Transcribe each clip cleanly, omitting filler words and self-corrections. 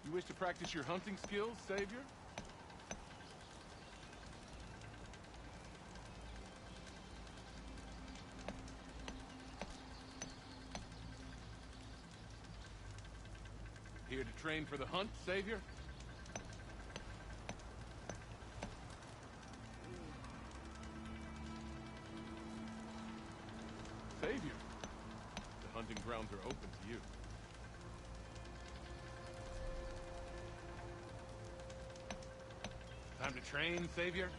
You wish to practice your hunting skills, Savior? Here to train for the hunt, Savior? Savior, the hunting grounds are open to you. Time to train, Savior?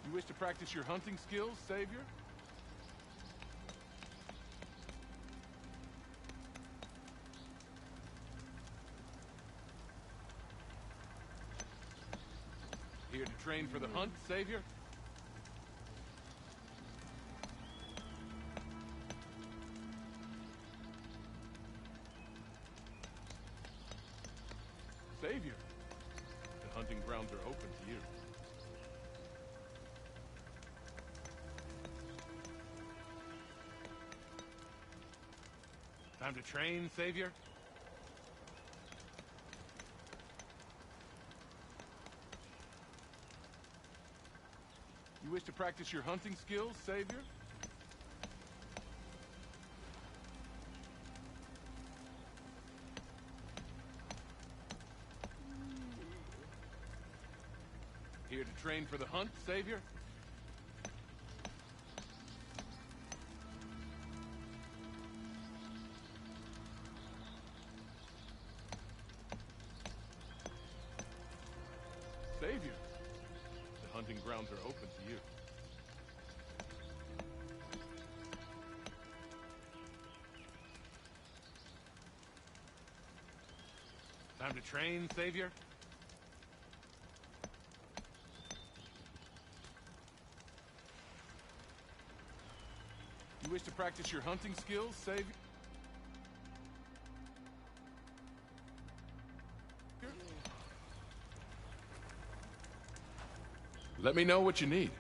You wish to practice your hunting skills, Savior? Here to train for the hunt, Savior? Savior, the hunting grounds are open to you. Time to train, Savior? You wish to practice your hunting skills, Savior? Here to train for the hunt, Savior? Savior, the hunting grounds are open to you. Time to train, Savior? You wish to practice your hunting skills, Savior? Let me know what you need.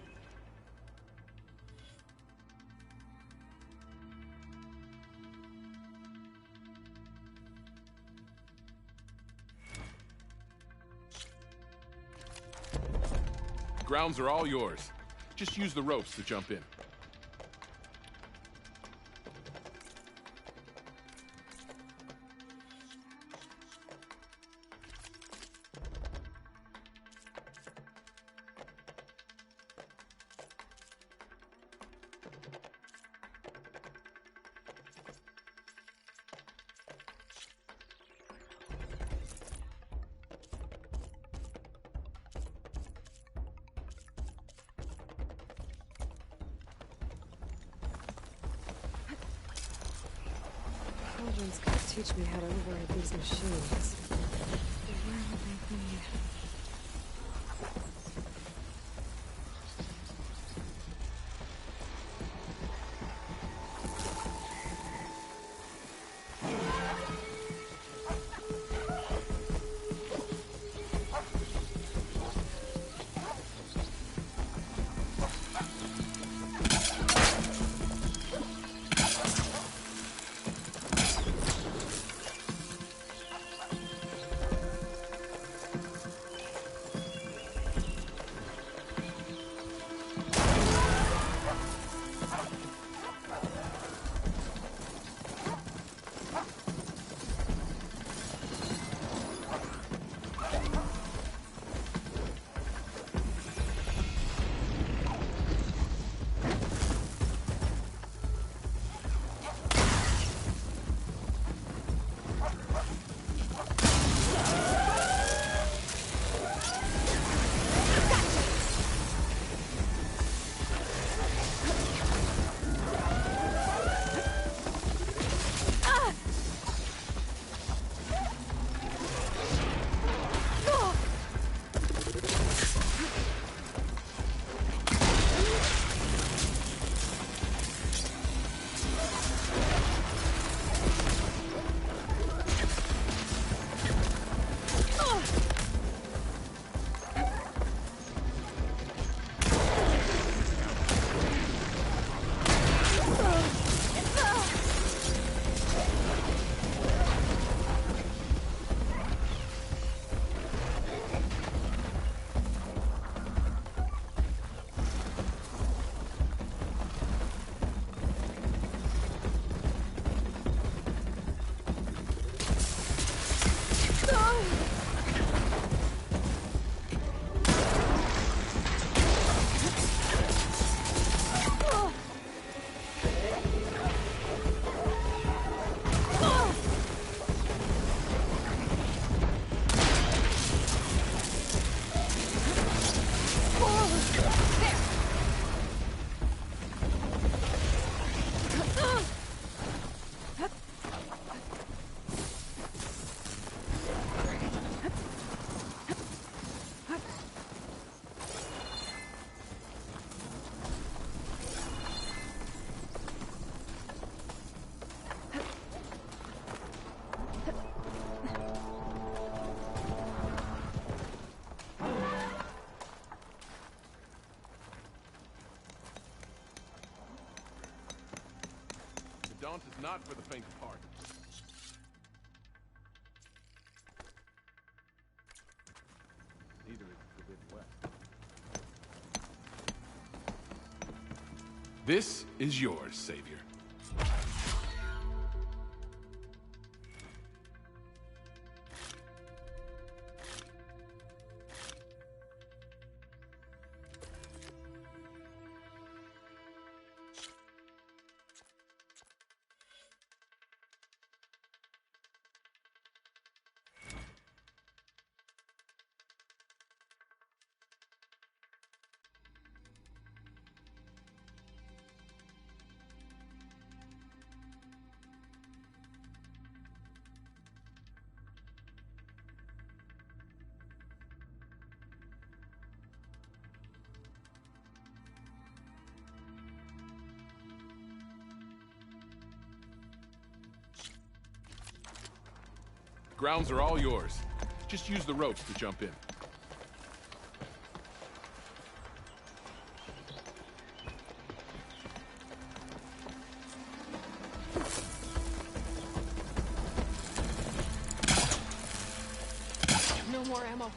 The grounds are all yours. Just use the ropes to jump in. Children's gotta teach me how to override these machines. Where will they be? jaunt is not for the faint of heart. Neither is the Forbidden West. This is yours, Savior. Grounds are all yours. Just use the ropes to jump in. No more ammo.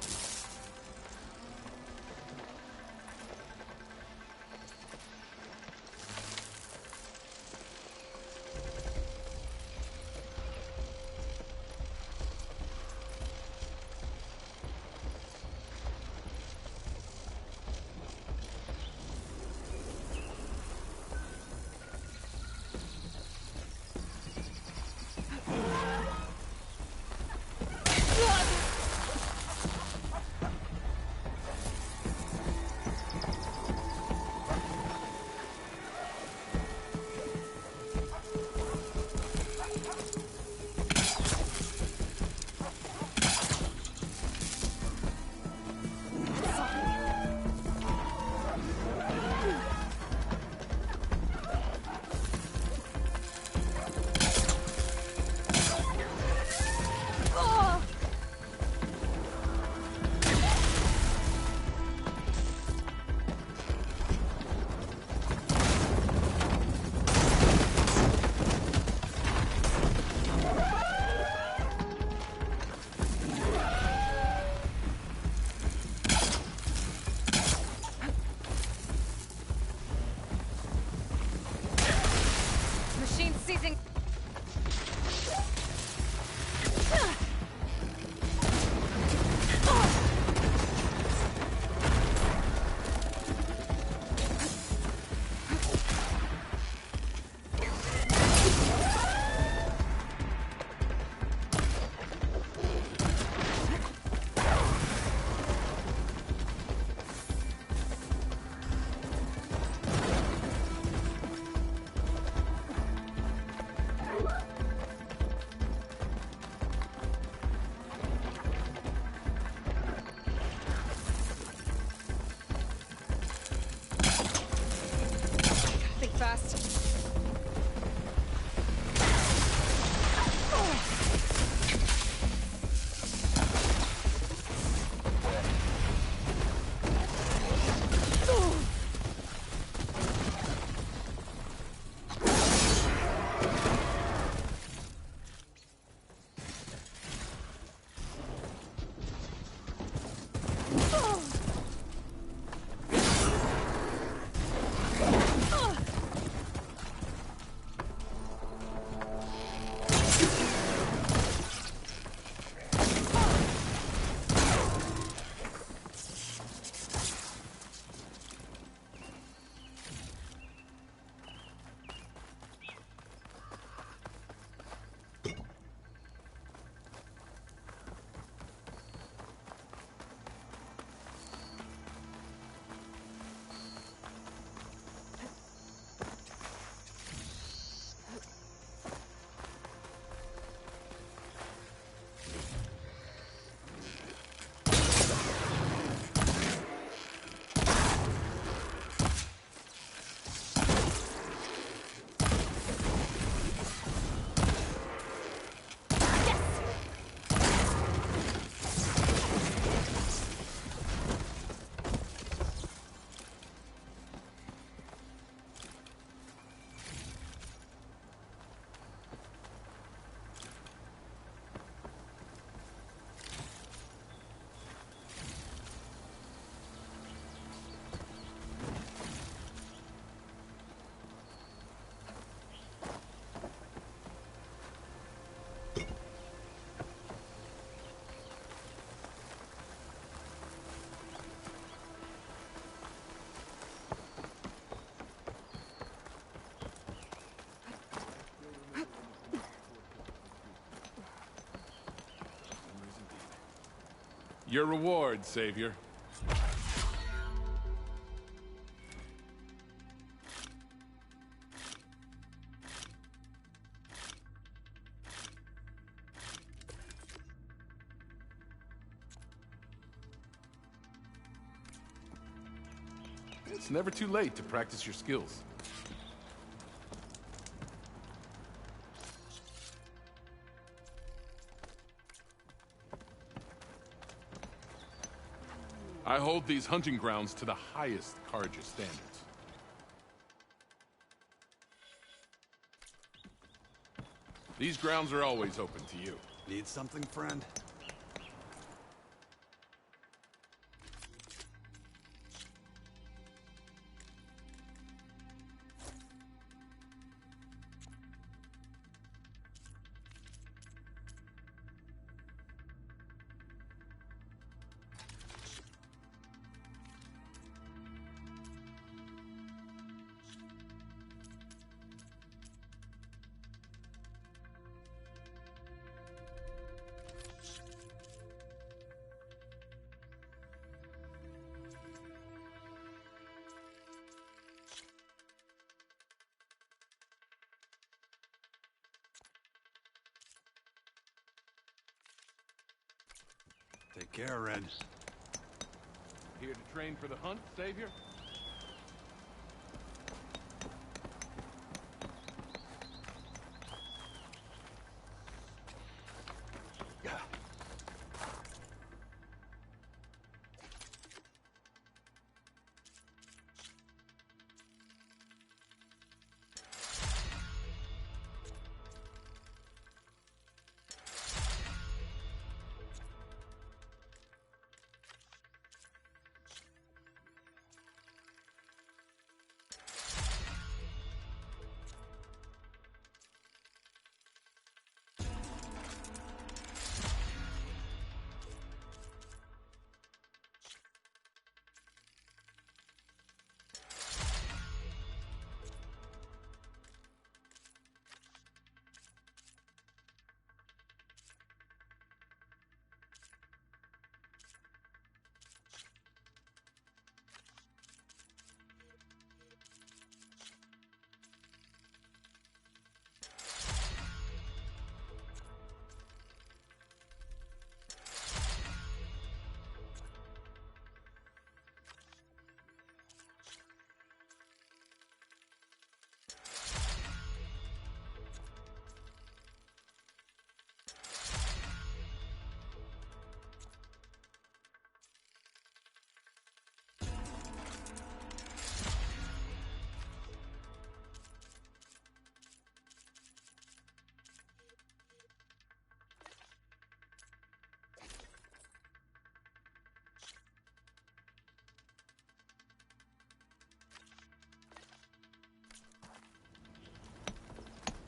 Your reward, Savior. It's never too late to practice your skills. I hold these hunting grounds to the highest Carja standards. These grounds are always open to you. Need something, friend? Take care, Red. Here to train for the hunt, Savior? Yeah.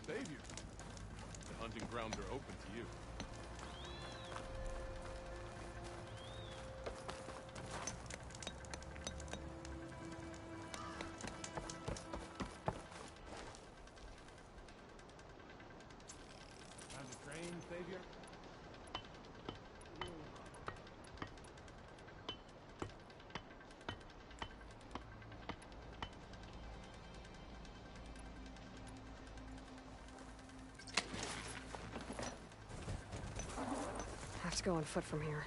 Savior, the hunting grounds are open to you. Time to train, Savior? Have to go on foot from here.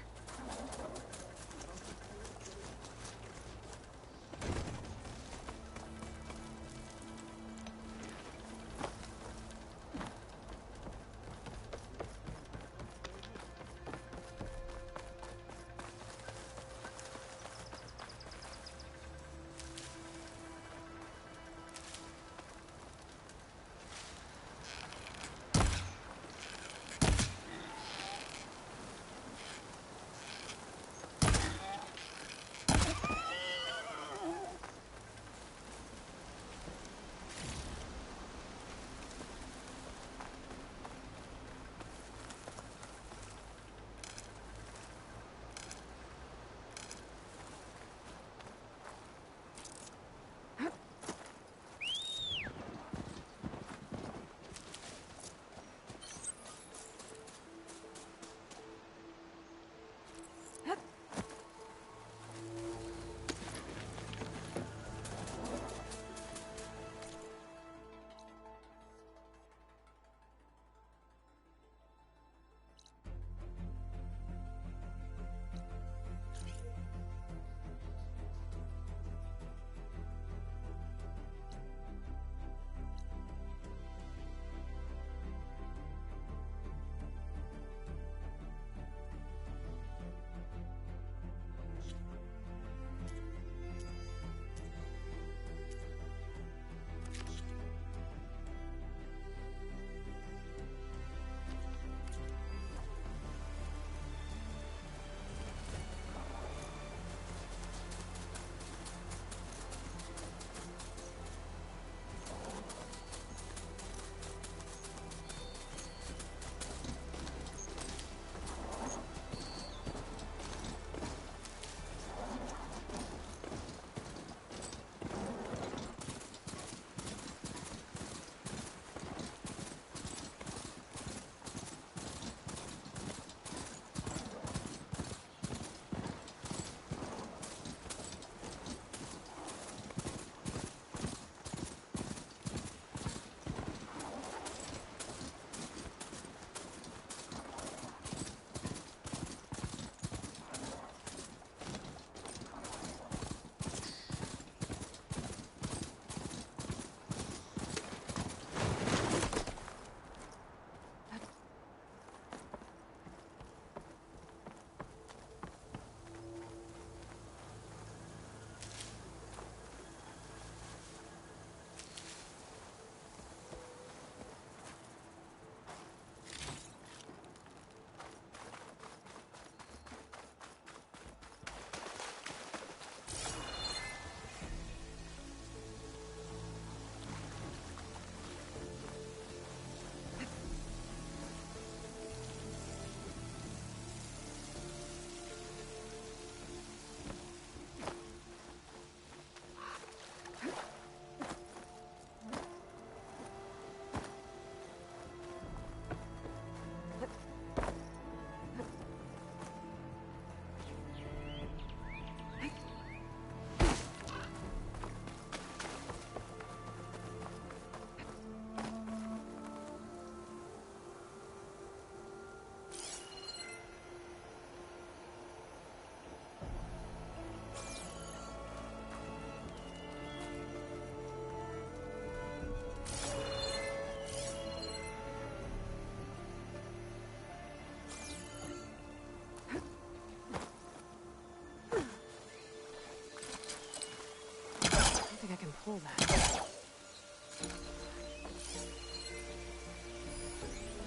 pull that.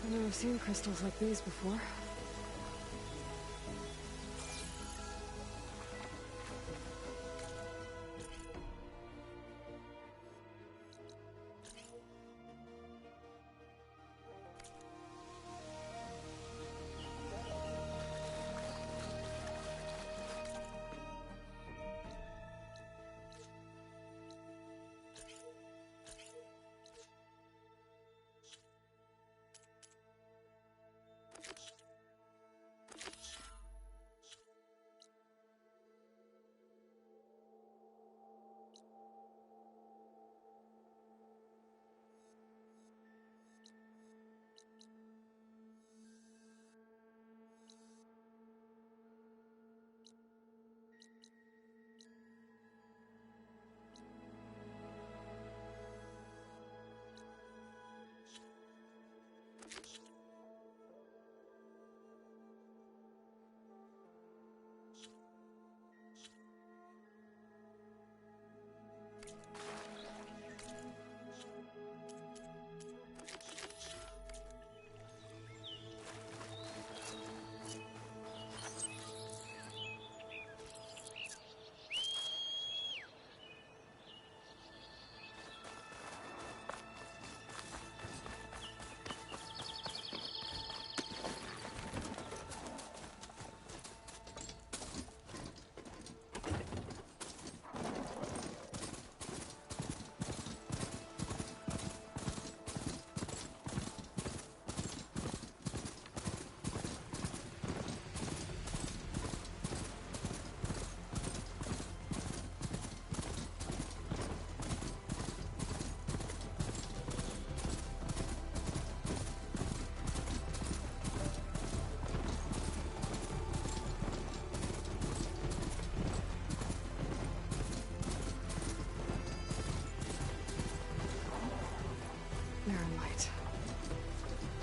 I've never seen crystals like these before. Barren Light.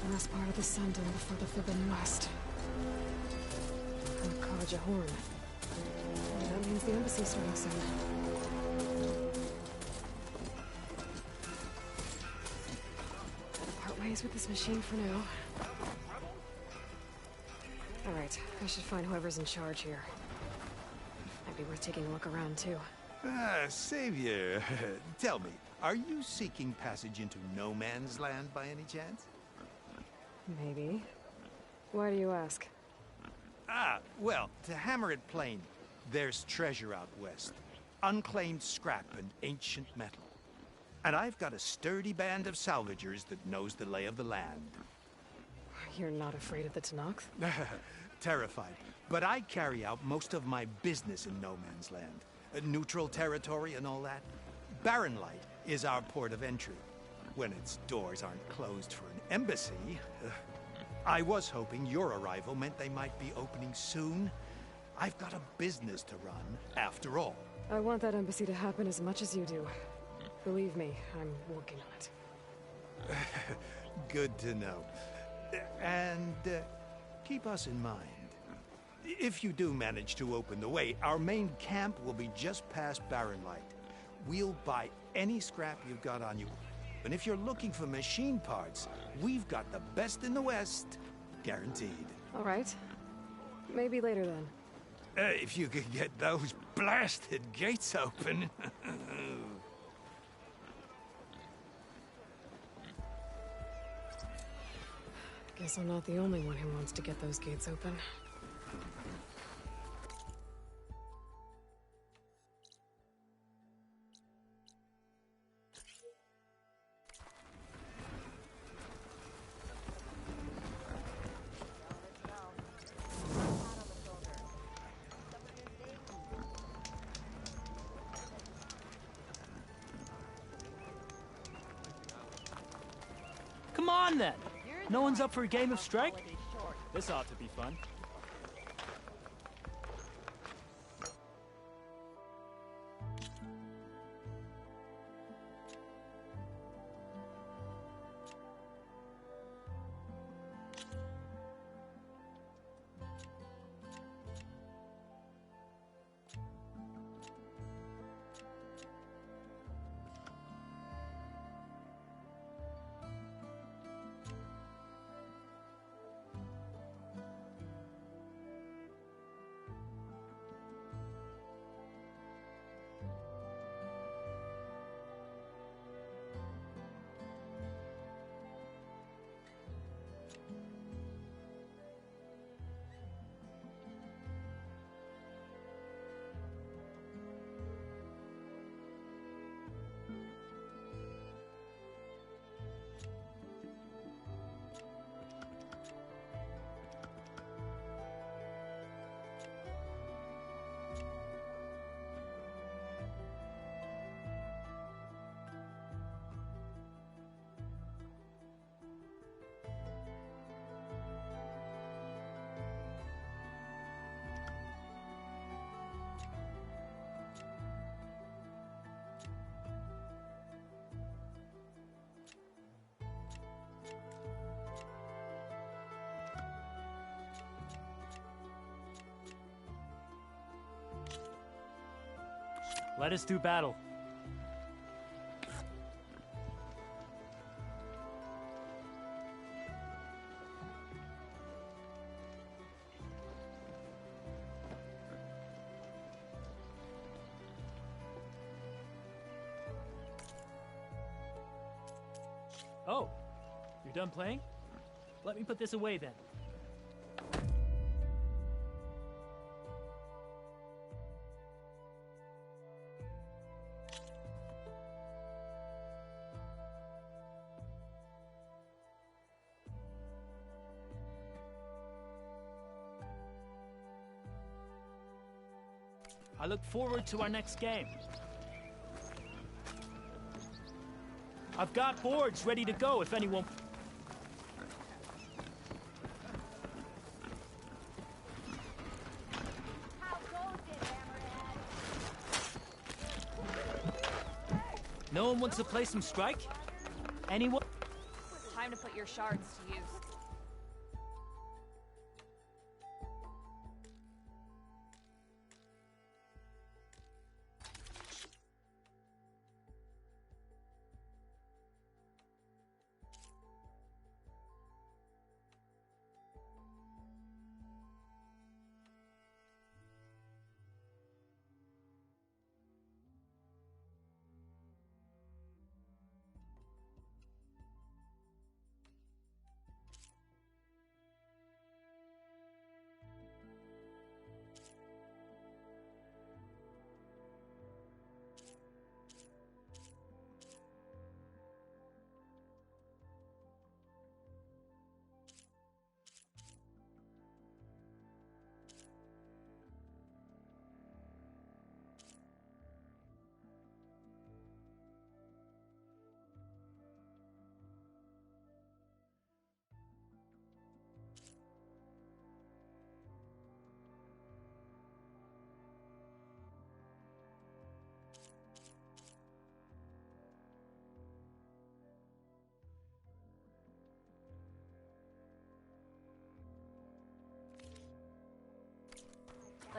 The last part of the Sun Dome before the Forbidden West. Kaja Horn. That means the embassy's starting soon. Gotta part ways with this machine for now. Alright, I should find whoever's in charge here. Might be worth taking a look around, too. Savior, tell me, are you seeking passage into no man's land by any chance? Maybe. Why do you ask? Well, to hammer it plain, there's treasure out west. Unclaimed scrap and ancient metal. And I've got a sturdy band of salvagers that knows the lay of the land. You're not afraid of the Tenakth? Terrified. But I carry out most of my business in no man's land. Neutral territory and all that. Barren Light is our port of entry. When its doors aren't closed for an embassy. I was hoping your arrival meant they might be opening soon. I've got a business to run, after all. I want that embassy to happen as much as you do. Believe me, I'm working on it. Good to know. And keep us in mind. If you do manage to open the way, our main camp will be just past Barren Light. We'll buy any scrap you've got on you. And if you're looking for machine parts, we've got the best in the West, guaranteed. All right. Maybe later then. If you could get those blasted gates open. Guess I'm not the only one who wants to get those gates open. Come on, then! No one's up for a game of strike? This ought to be fun. Let us do battle. Oh, you're done playing? Let me put this away then. I look forward to our next game. I've got boards ready to go if anyone... No one wants to play some Strike? Anyone? Time to put your shards to use.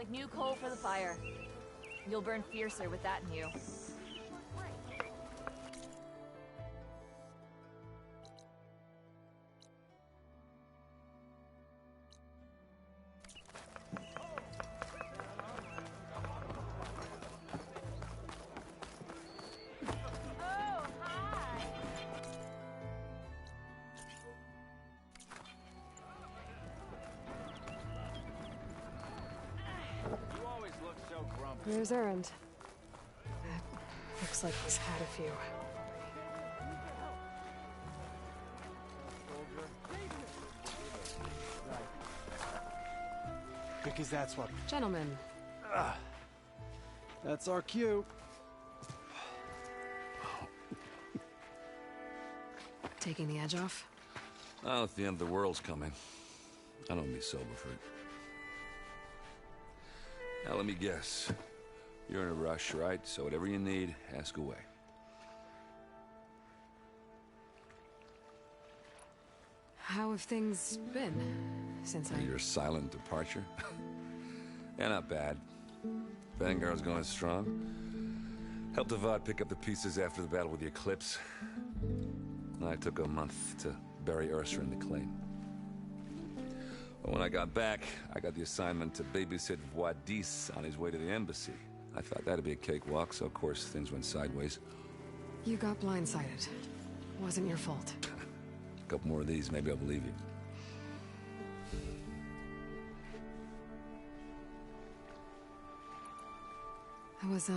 Like new coal for the fire. You'll burn fiercer with that in you. There's Erend. Looks like he's had a few. Because that's what... Gentlemen. That's our cue. Taking the edge off? Oh, if the end of the world's coming, I don't be sober for it. Now let me guess. You're in a rush, right? So whatever you need, ask away. How have things been since Your silent departure? Yeah, not bad. Vanguard's going strong. Helped Avad pick up the pieces after the battle with the Eclipse. And I took a month to bury Ursa in the claim. But when I got back, I got the assignment to babysit Wadis on his way to the embassy. I thought that'd be a cakewalk, so of course things went sideways. You got blindsided. Wasn't your fault. A couple more of these, maybe I'll believe you. I was,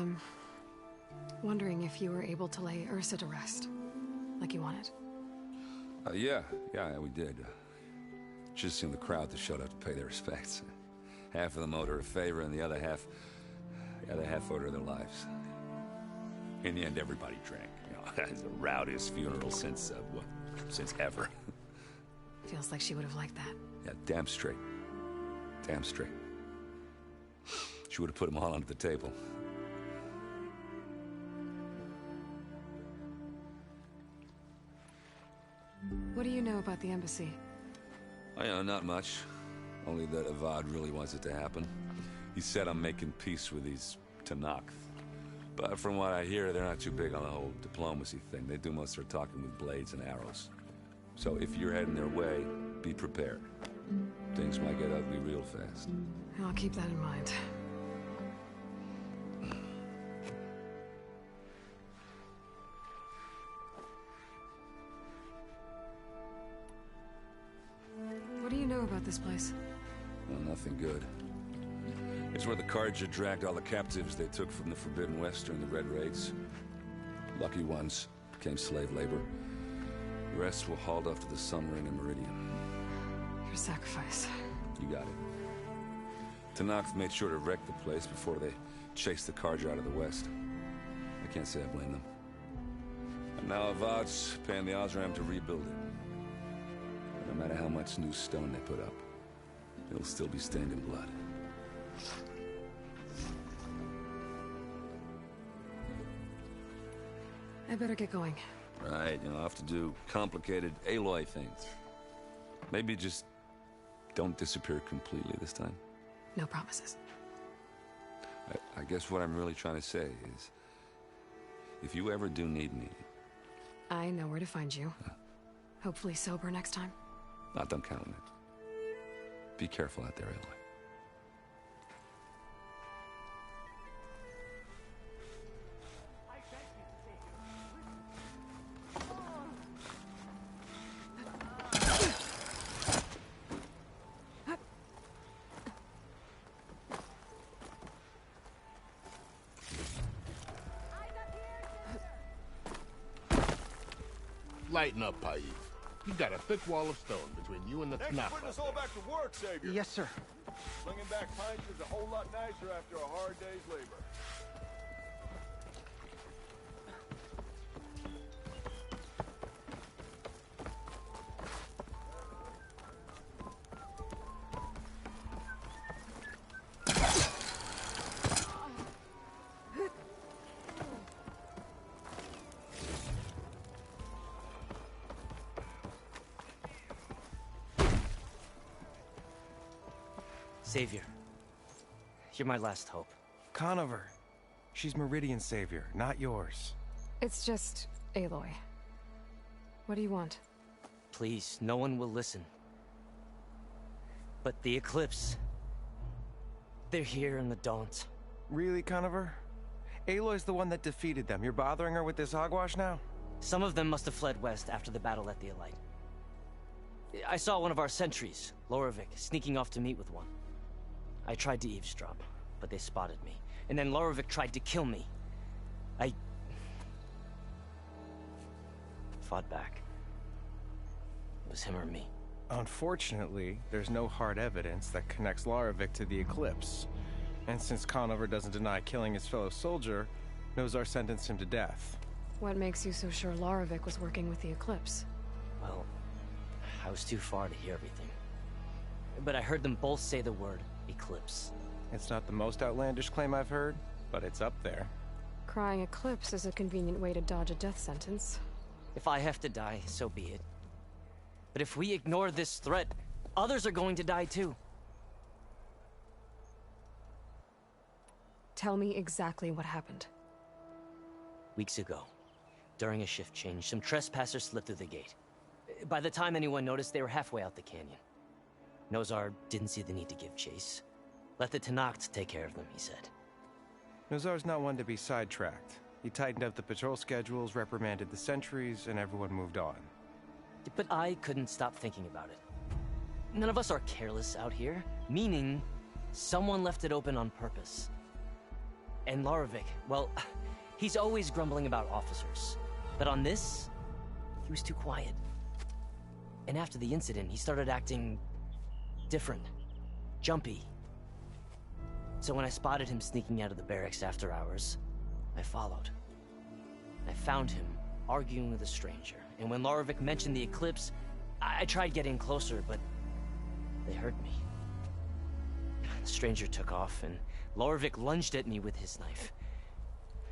wondering if you were able to lay Ursa to rest, like you wanted. Yeah, we did. Just seemed the crowd that showed up to pay their respects. Half of them owed her a favor, and the other half owed her their lives. In the end, everybody drank. You know, it's the rowdiest funeral since ever. Feels like she would have liked that. Yeah, damn straight. Damn straight. She would have put them all under the table. What do you know about the embassy? Not much. Only that Avad really wants it to happen. He said I'm making peace with these Tenakth. But from what I hear, they're not too big on the whole diplomacy thing. They do most of their talking with blades and arrows. So if you're heading their way, be prepared. Things might get ugly real fast. I'll keep that in mind. What do you know about this place? Well, nothing good. It's where the Carja dragged all the captives they took from the Forbidden West during the Red Raids. Lucky ones became slave labor. The rest were hauled off to the Sun Ring and Meridian. Your sacrifice. You got it. Tenakth made sure to wreck the place before they chased the Carja out of the West. I can't say I blame them. And now Avad's paying the Osram to rebuild it. No matter how much new stone they put up, it'll still be stained in blood. I better get going. Right, I'll have to do complicated Aloy things. Maybe just don't disappear completely this time. No promises. I guess what I'm really trying to say is, if you ever do need me... I know where to find you. Hopefully sober next time. Don't count on it. Be careful out there, Aloy. Lighten up, Paif. You got a thick wall of stone between you and the Thanks Knaf. for putting us all back to work, Savior. Yes, sir. Bringing back pints is a whole lot nicer after a hard day's labor. Savior, you're my last hope. Conover. She's Meridian's savior, not yours. It's just Aloy. What do you want? Please, no one will listen. But the Eclipse... they're here in the Daunt. Really, Conover? Aloy's the one that defeated them. You're bothering her with this hogwash now? Some of them must have fled west after the battle at the Elite. I saw one of our sentries, Loravik, sneaking off to meet with one. I tried to eavesdrop, but they spotted me. And then Loravik tried to kill me. I... fought back. It was him or me. Unfortunately, there's no hard evidence that connects Loravik to the Eclipse. And since Conover doesn't deny killing his fellow soldier, Nozar sentenced him to death. What makes you so sure Loravik was working with the Eclipse? Well, I was too far to hear everything. But I heard them both say the word Eclipse. It's not the most outlandish claim I've heard, but it's up there. Crying Eclipse is a convenient way to dodge a death sentence. If I have to die, so be it. But if we ignore this threat, others are going to die too. Tell me exactly what happened. Weeks ago, during a shift change, some trespassers slipped through the gate. By the time anyone noticed, they were halfway out the canyon. Nozar didn't see the need to give chase. Let the Tenakth take care of them, he said. Nozar's not one to be sidetracked. He tightened up the patrol schedules, reprimanded the sentries, and everyone moved on. But I couldn't stop thinking about it. None of us are careless out here, meaning someone left it open on purpose. And Loravik, well, he's always grumbling about officers. But on this, he was too quiet. And after the incident, he started acting different, jumpy. So when I spotted him sneaking out of the barracks after hours, I followed. I found him arguing with a stranger, and when Loravik mentioned the Eclipse, I tried getting closer, but they heard me. The stranger took off, and Loravik lunged at me with his knife.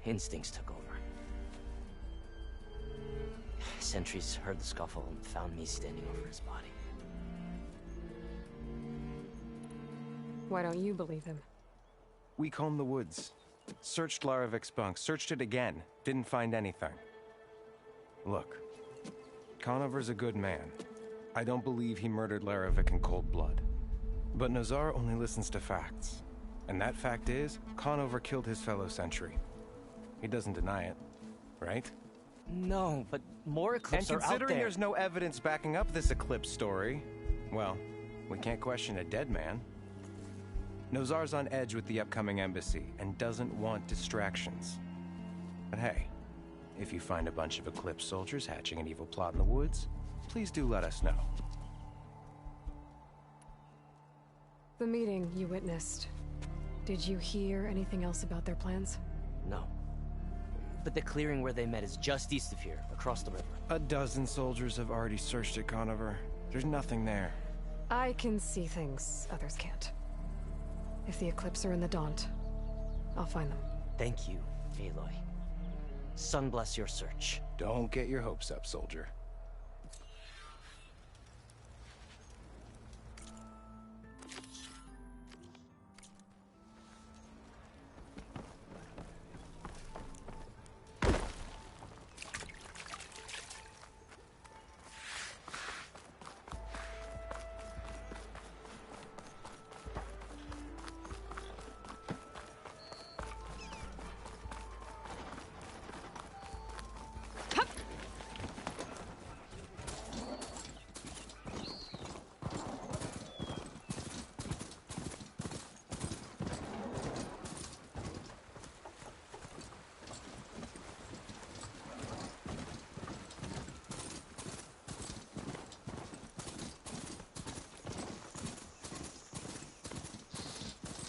Instincts took over. Sentries heard the scuffle and found me standing over his body. Why don't you believe him? We comb the woods. Searched Larovik's bunk, searched it again, didn't find anything. Look, Conover's a good man. I don't believe he murdered Larovik in cold blood. But Nazar only listens to facts. And that fact is, Conover killed his fellow sentry. He doesn't deny it, right? No, but more Eclipse are out there. And considering there's no evidence backing up this Eclipse story, well, we can't question a dead man. Nozar's on edge with the upcoming embassy and doesn't want distractions. But hey, if you find a bunch of Eclipse soldiers hatching an evil plot in the woods, please do let us know. The meeting you witnessed. Did you hear anything else about their plans? No. But the clearing where they met is just east of here, across the river. A dozen soldiers have already searched it, Conover. There's nothing there. I can see things others can't. If the Eclipse are in the Daunt, I'll find them. Thank you, Aloy. Sun bless your search. Don't get your hopes up, soldier.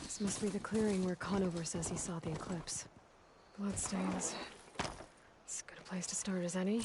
This must be the clearing where Conover says he saw the Eclipse. Bloodstains. It's as good a place to start as any.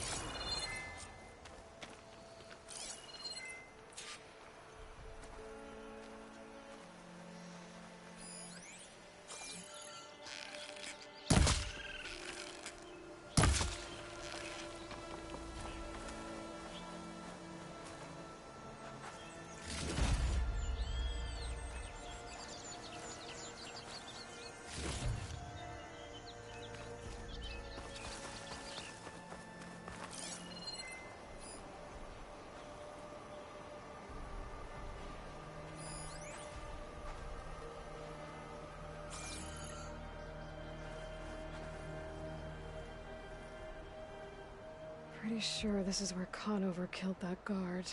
Pretty sure this is where Conover killed that guard.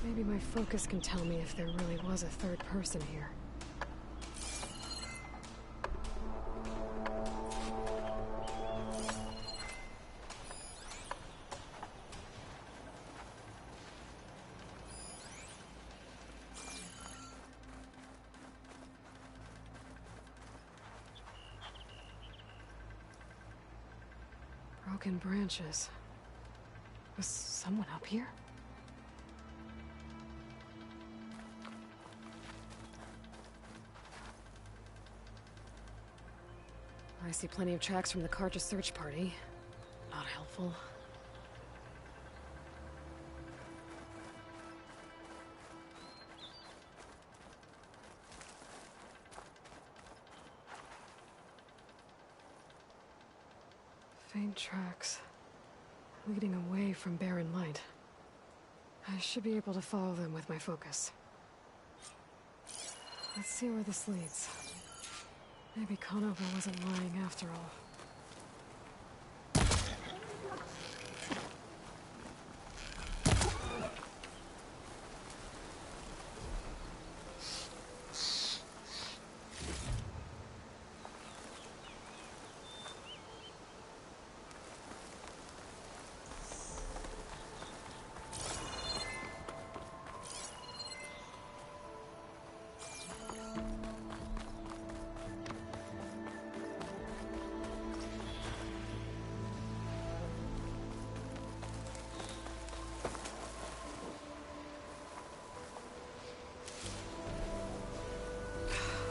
Maybe my focus can tell me if there really was a third person here. Broken branches. Was someone up here? I see plenty of tracks from the Carja search party. Not helpful. Faint tracks, leading away from Barren Light. I should be able to follow them with my focus. Let's see where this leads. Maybe Conover wasn't lying after all.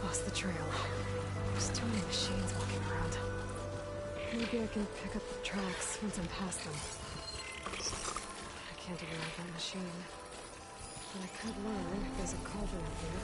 Lost the trail. There's too many machines walking around. Maybe I can pick up the tracks once I'm past them. I can't ignore that machine. But I could learn if there's a cauldron up here.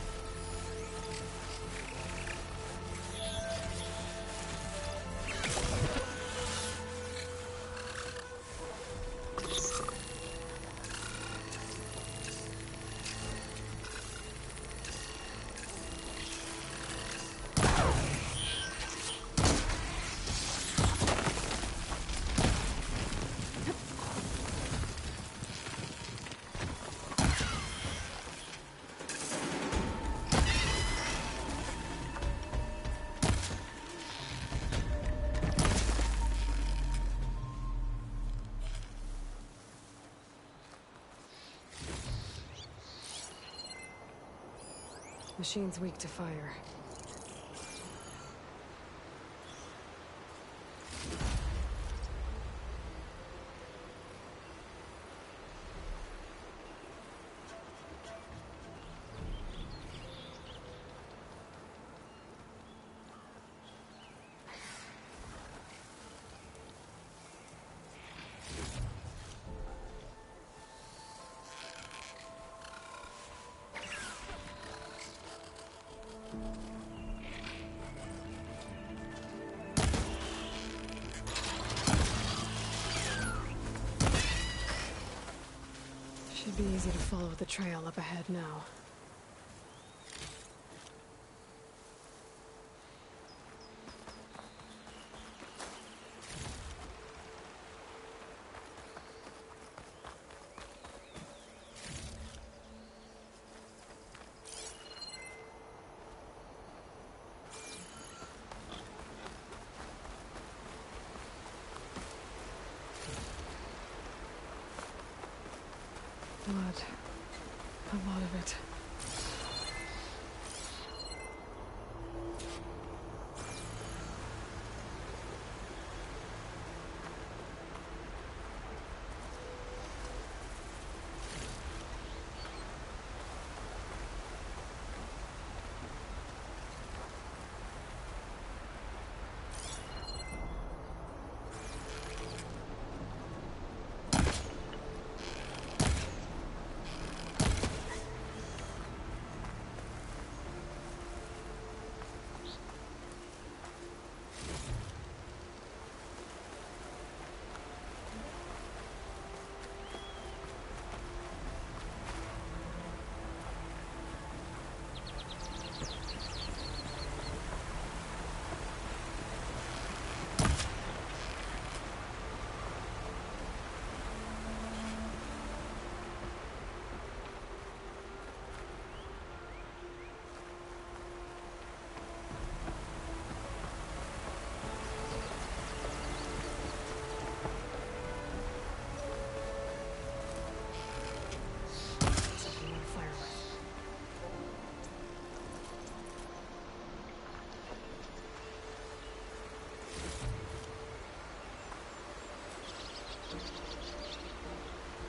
Machine's weak to fire. Should be easy to follow the trail up ahead now. Blood. A lot of it.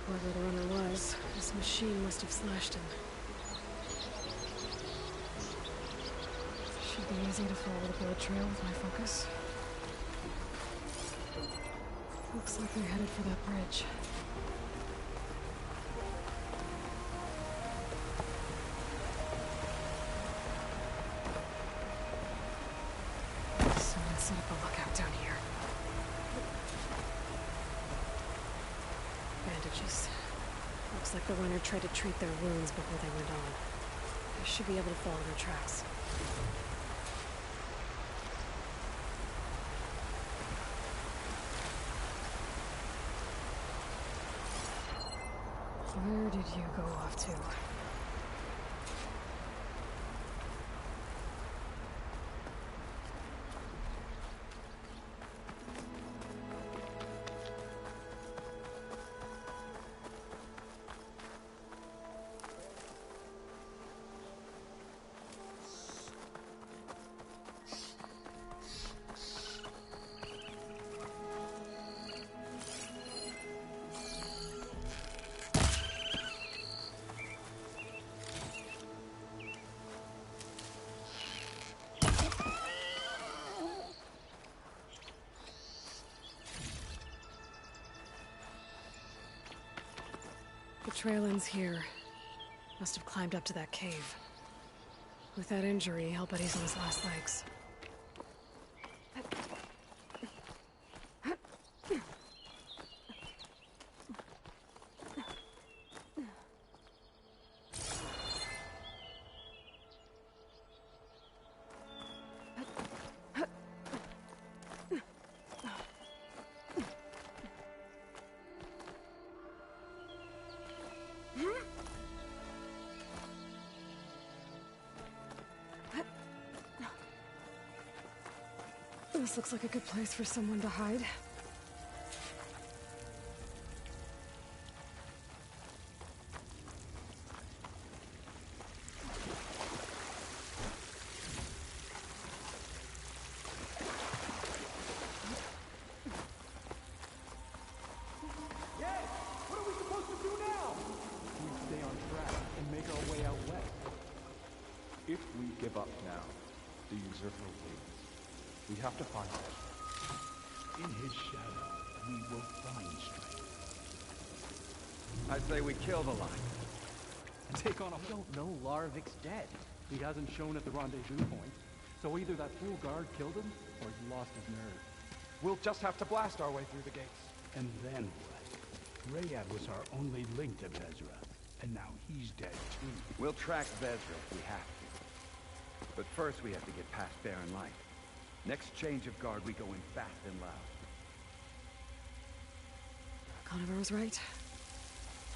Whoever the runner was, this machine must have slashed him. Should be easy to follow the blood trail with my focus. Looks like they're headed for that bridge. Someone set up a lookout down here. Bandages. Looks like the runner tried to treat their wounds before they went on. I should be able to follow their tracks. Where did you go off to? The trail ends here. Must have climbed up to that cave. With that injury, I'll bet he's on his last legs. This looks like a good place for someone to hide. If we give up now, the usurper wins. We have to find him. In his shadow, we will find strength. I say we kill the line. And take on a... We don't know Laravic's dead. He hasn't shown at the rendezvous point. So either that fool guard killed him, or he lost his nerve. We'll just have to blast our way through the gates. And then what? Rayad was our only link to Vezra, and now he's dead too. We'll track Vezra if we have to. But first we have to get past Barren Light. Next change of guard, we go in fast and loud. Conover was right.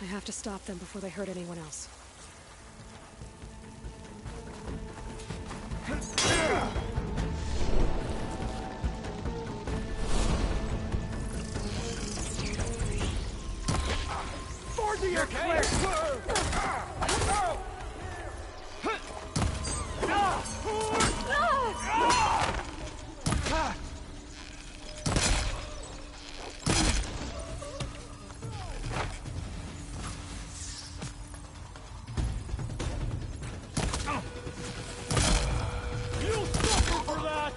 I have to stop them before they hurt anyone else. You're clear! You'll suffer for that!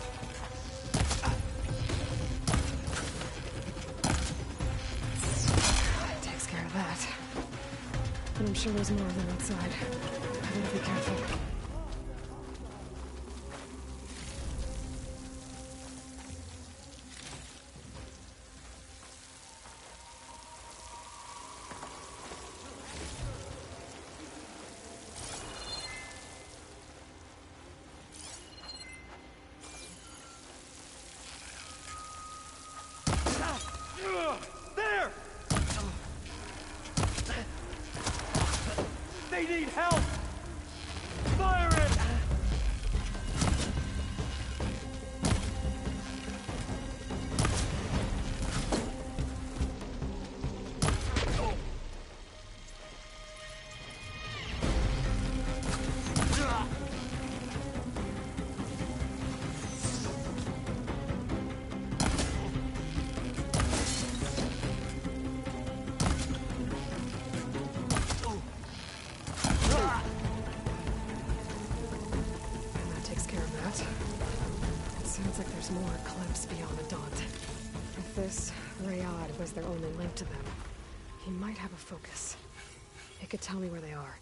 Takes care of that. But I'm sure there's more of them outside. I better be careful. There! They need help! Fire it! Sounds like there's more Eclipse beyond the Daunt. If this Rayad was their only link to them, he might have a focus. It could tell me where they are.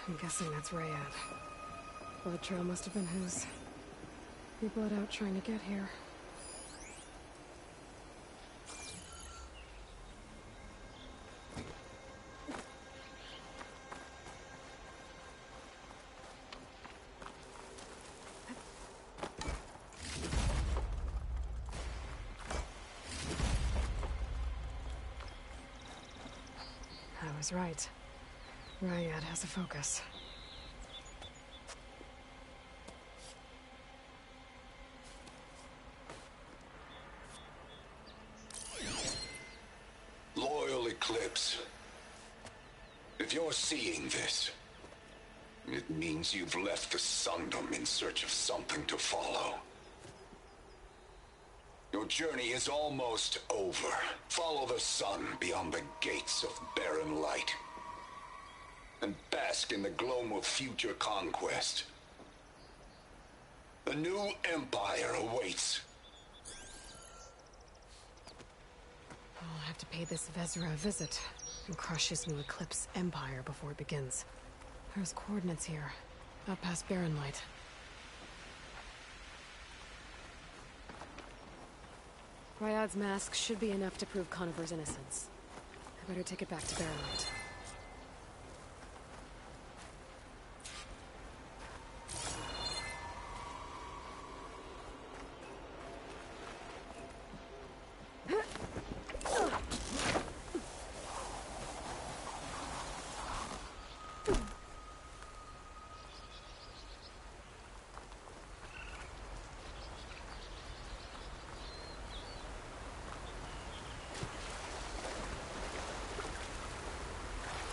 I'm guessing that's Rayad. Blood trail must have been his. He bled out trying to get here. I was right. Rayad has a focus. Loyal Eclipse. If you're seeing this, it means you've left the Sundom in search of something to follow. Your journey is almost over. Follow the sun beyond the gates of Barren Light. And bask in the gloam of future conquest. The new empire awaits. I'll have to pay this Vezra a visit and crush his new Eclipse empire before it begins. There's coordinates here, up past Barren Light. Ryad's mask should be enough to prove Conover's innocence. I better take it back to Barrelite.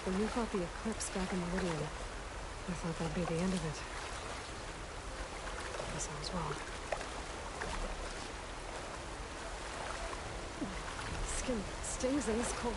When we fought the Eclipse back in Meridian, I thought that'd be the end of it. Guess I was wrong. Skin stings and it's cold.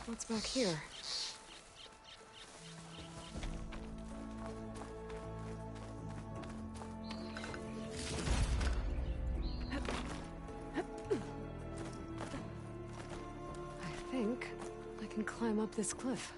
What's back here? I think I can climb up this cliff.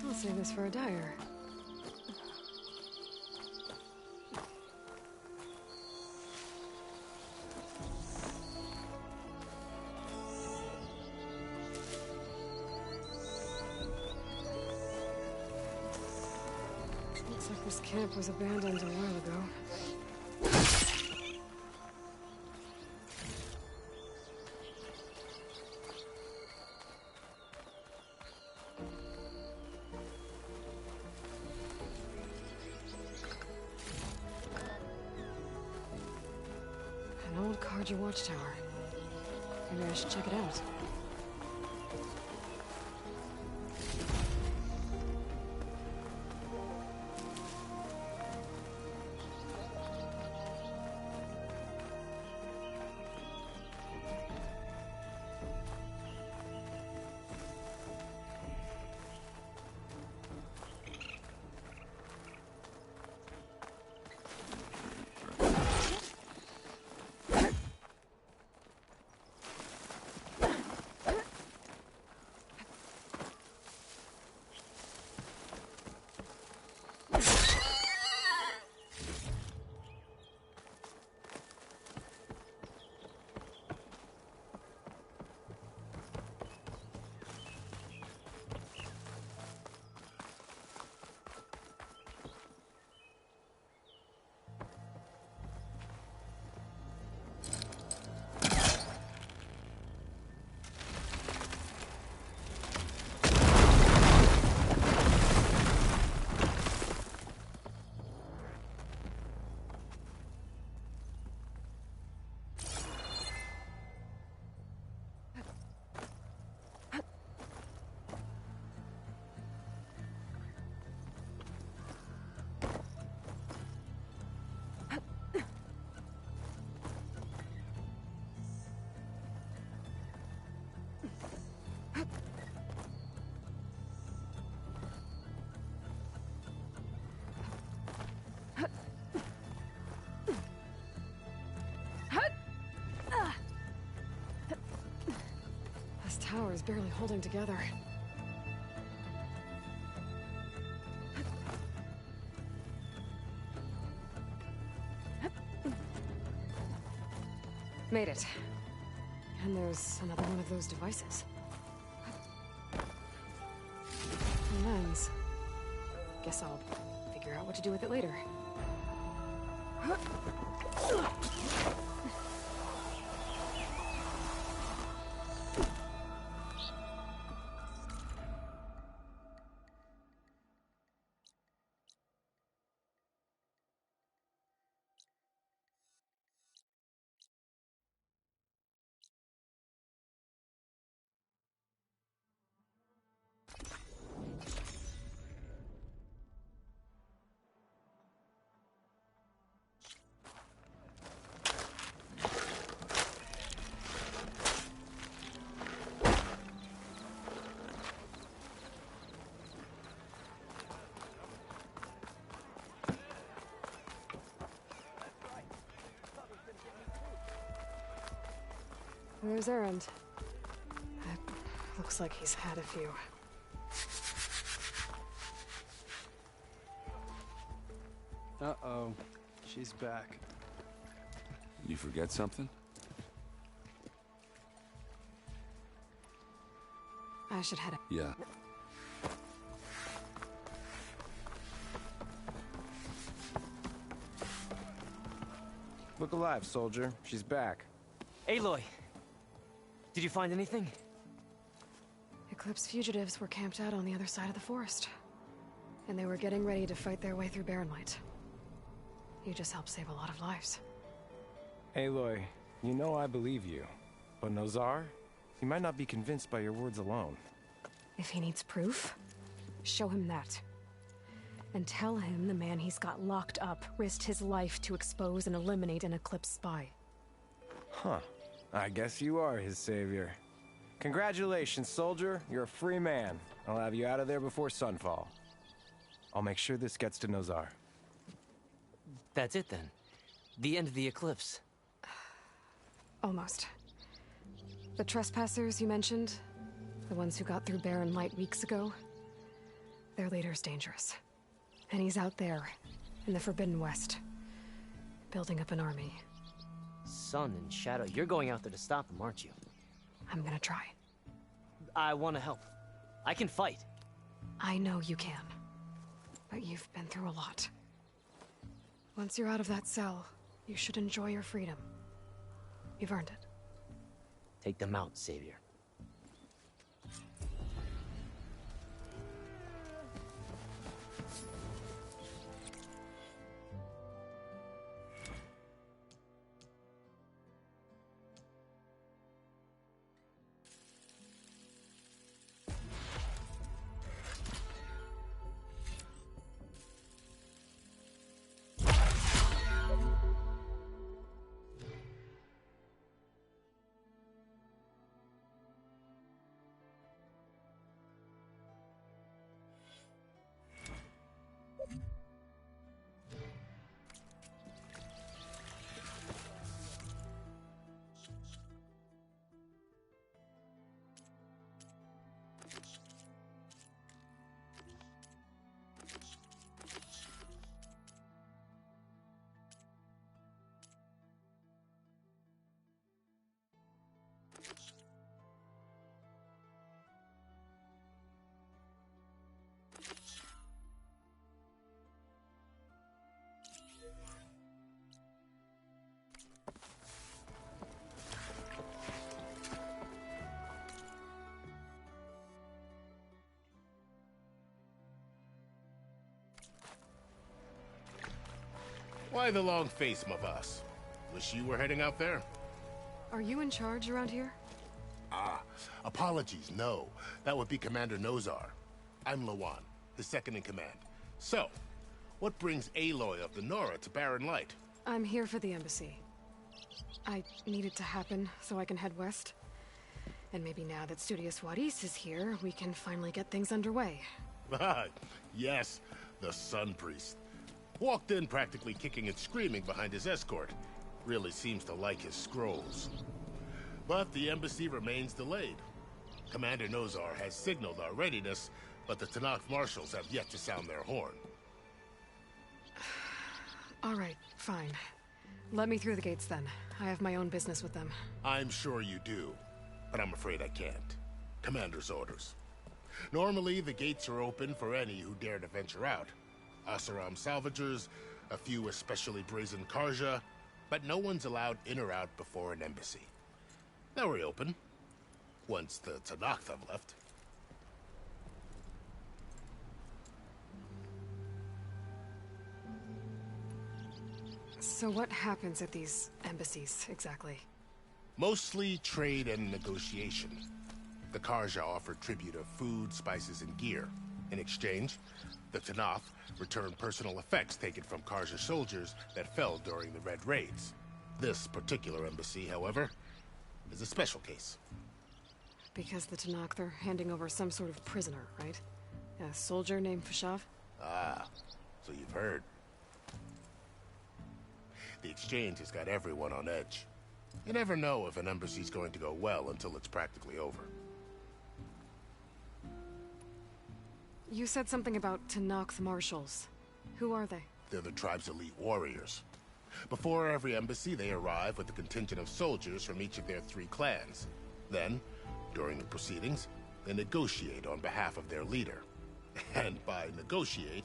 I'll save this for a dyer. Looks like this camp was abandoned a while ago. An old Carja watchtower. Maybe I should check it out. This tower is barely holding together. Made it. And there's another one of those devices. A lens. Guess I'll figure out what to do with it later. Where's Erend? Looks like he's had a few. Uh-oh. She's back. You forget something? I should head. Yeah. Look alive, soldier. She's back. Aloy! Did you find anything? Eclipse fugitives were camped out on the other side of the forest. And they were getting ready to fight their way through Barren Light. You just helped save a lot of lives. Aloy, you know I believe you. But Nozar? He might not be convinced by your words alone. If he needs proof, show him that. And tell him the man he's got locked up risked his life to expose and eliminate an Eclipse spy. Huh. I guess you are his savior. Congratulations, soldier. You're a free man. I'll have you out of there before sunfall. I'll make sure this gets to Nozar. That's it then. The end of the Eclipse. Almost. The trespassers you mentioned, the ones who got through Barren Light weeks ago, their leader's dangerous. And he's out there, in the Forbidden West, building up an army. Sun and Shadow, you're going out there to stop them, aren't you? I'm gonna try. I want to help. I can fight. I know you can. but you've been through a lot. Once you're out of that cell, you should enjoy your freedom. You've earned it. Take them out, Savior. Why the long face, my boss? Wish you were heading out there? Are you in charge around here? Ah, apologies, no. That would be Commander Nozar. I'm Lawan, his second in command. So, what brings Aloy of the Nora to Barren Light? I'm here for the embassy. I need it to happen so I can head west. And maybe now that Studious Juarez is here, we can finally get things underway. Ah, yes, the Sun Priest. Walked in practically kicking and screaming behind his escort. Really seems to like his scrolls. But the embassy remains delayed. Commander Nozar has signaled our readiness, but the Tenakth marshals have yet to sound their horn. All right, fine. Let me through the gates then. I have my own business with them. I'm sure you do, but I'm afraid I can't. Commander's orders. Normally, the gates are open for any who dare to venture out. Asaram salvagers, a few especially brazen Karja, but no one's allowed in or out before an embassy. They'll reopen, once the Tenakth have left. So what happens at these embassies, exactly? Mostly trade and negotiation. The Karja offer tribute of food, spices, and gear. In exchange, the Tenakth return personal effects taken from Karja soldiers that fell during the Red Raids. This particular embassy, however, is a special case. Because the Tenakth are handing over some sort of prisoner, right? A soldier named Fashav? Ah, so you've heard. The exchange has got everyone on edge. You never know if an embassy's going to go well until it's practically over. You said something about Tenakth marshals. Who are they? They're the tribe's elite warriors. Before every embassy, they arrive with a contingent of soldiers from each of their 3 clans. Then, during the proceedings, they negotiate on behalf of their leader. And by negotiate,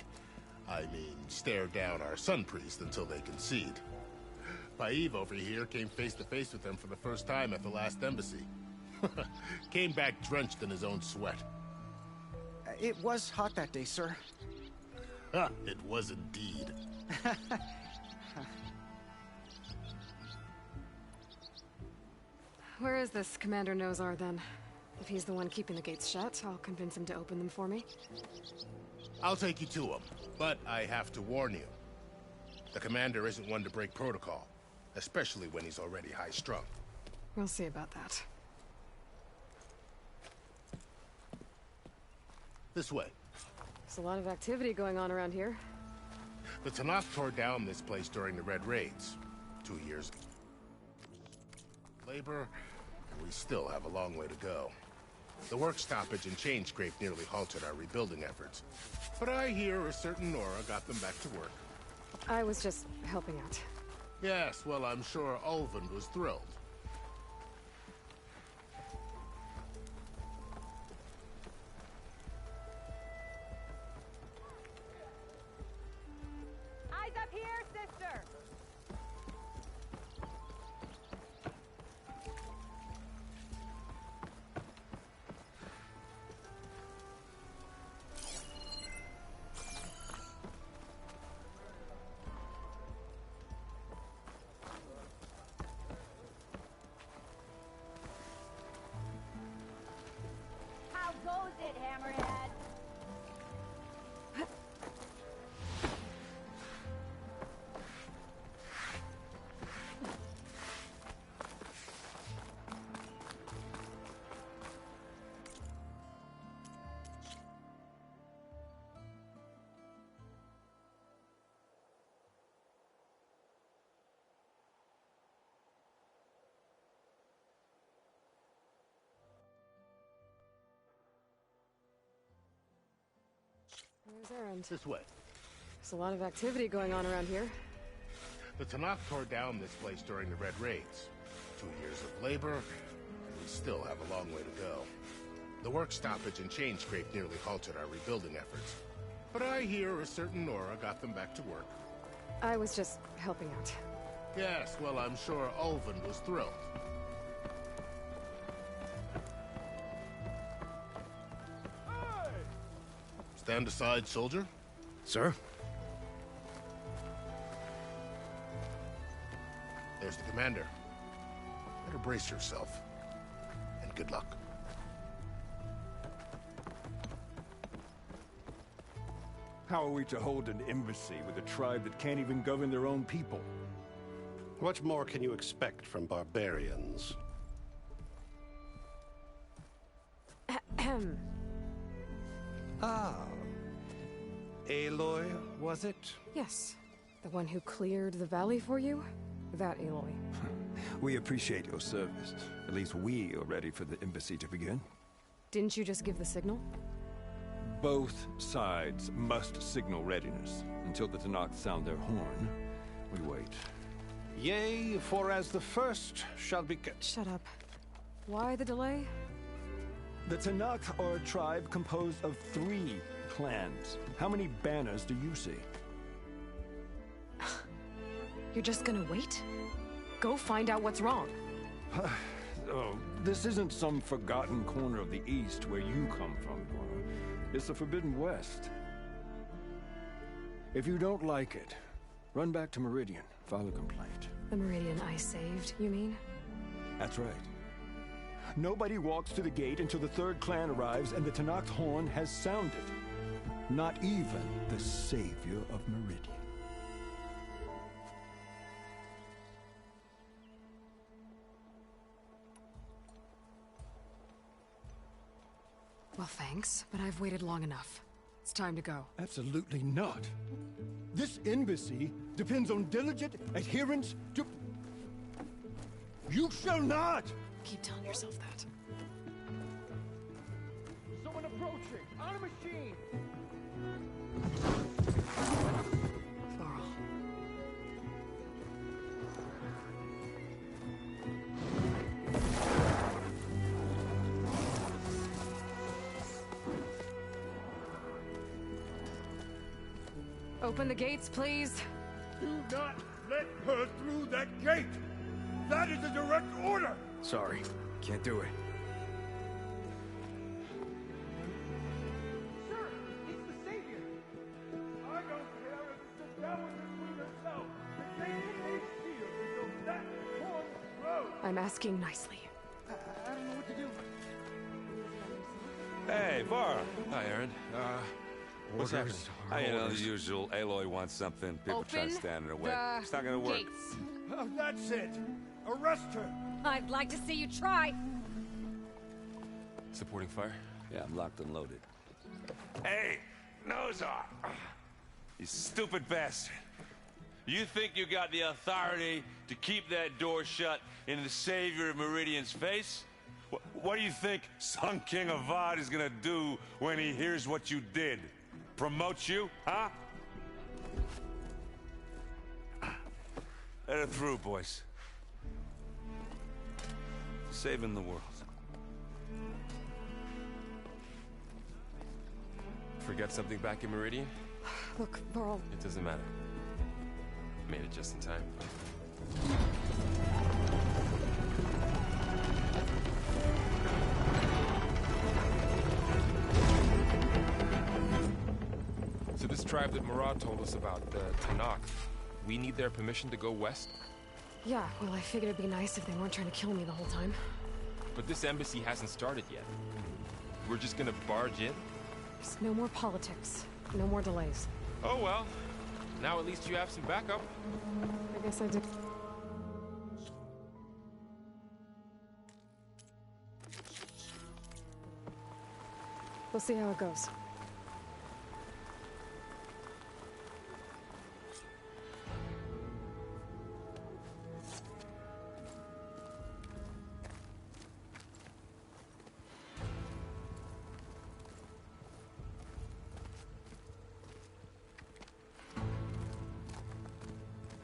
I mean stare down our Sun Priest until they concede. Paiv over here came face to face with them for the first time at the last embassy. Came back drenched in his own sweat. It was hot that day, sir. It was indeed. Where is this Commander Nozar, then? If he's the one keeping the gates shut, I'll convince him to open them for me. I'll take you to him, but I have to warn you. The commander isn't one to break protocol, especially when he's already high-strung. We'll see about that. This way. There's a lot of activity going on around here. The Tenakth tore down this place during the Red Raids, 2 years ago. Labor, and we still have a long way to go. The work stoppage and chain scrape nearly halted our rebuilding efforts. But I hear a certain Nora got them back to work. I was just helping out. Yes, well, I'm sure Ulvund was thrilled. Swifter! How goes it, Hammerhead? Where's Erend? This way. There's a lot of activity going on around here. The Tanakh tore down this place during the Red Raids. 2 years of labor, and we still have a long way to go. The work stoppage and chain scrape nearly halted our rebuilding efforts. But I hear a certain Nora got them back to work. I was just helping out. Yes, well, I'm sure Ulvin was thrilled. Stand aside, soldier. Sir? There's the commander. Better brace yourself. And good luck. How are we to hold an embassy with a tribe that can't even govern their own people? What more can you expect from barbarians? Ahem. Ah. Aloy, was it? Yes. The one who cleared the valley for you? That Aloy. We appreciate your service. At least we are ready for the embassy to begin. Didn't you just give the signal? Both sides must signal readiness. Until the Tanakh sound their horn, we wait. Yea, for as the first shall be... Shut up. Why the delay? The Tanakh are a tribe composed of 3 clans. How many banners do you see? You're just gonna wait? Go find out what's wrong. Oh, this isn't some forgotten corner of the East where you come from, Nora. It's the Forbidden West. If you don't like it, run back to Meridian, file a complaint. The Meridian I saved, you mean? That's right. Nobody walks to the gate until the 3rd clan arrives and the Tanakh's horn has sounded. Not even the savior of Meridian. Well, thanks, but I've waited long enough. It's time to go. Absolutely not. This embassy depends on diligent adherence to... You shall not! Keep telling yourself that. Someone approaching! On a machine! Varl. Open the gates, please. Do not let her through that gate! That is a direct order! Sorry, can't do it. Sir, it's the Savior! I don't care if it's the devil between herself. The gate is sealed until that horn blows. I'm asking nicely. I don't know what to do. Hey, Varl. Hi, Aaron. What's happening? You know, the usual. Aloy wants something. People try to stand in her way. It's not gonna work. Gates. Oh, that's it. Arrest her. I'd like to see you try. Supporting fire? Yeah, I'm locked and loaded. Hey, Nozar! You stupid bastard. You think you got the authority to keep that door shut in the savior of Meridian's face? What do you think Sun King Avad is gonna do when he hears what you did? Promote you, huh? Let her through, boys. Saving the world. Forget something back in Meridian? Look, Varl. It doesn't matter. Made it just in time. So this tribe that Murad told us about, the Tanakh, we need their permission to go west? Yeah, well, I figured it'd be nice if they weren't trying to kill me the whole time. But this embassy hasn't started yet. We're just gonna barge in? Just no more politics. No more delays. Oh well. Now at least you have some backup. I guess I did. We'll see how it goes.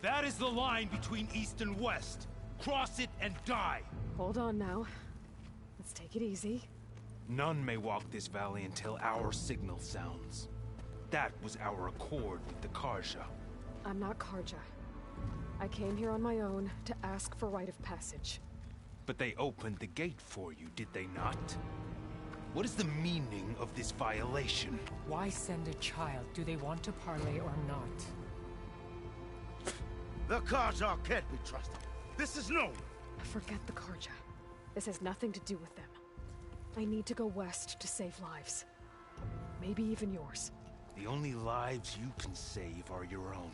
That is the line between East and West. Cross it and die. Hold on now. Let's take it easy. None may walk this valley until our signal sounds. That was our accord with the Karja. I'm not Karja. I came here on my own to ask for rite of passage. But they opened the gate for you, did they not? What is the meaning of this violation? Why send a child? Do they want to parley or not? The Karja can't be trusted. This is known. Forget the Karja. This has nothing to do with them. I need to go west to save lives. Maybe even yours. The only lives you can save are your own.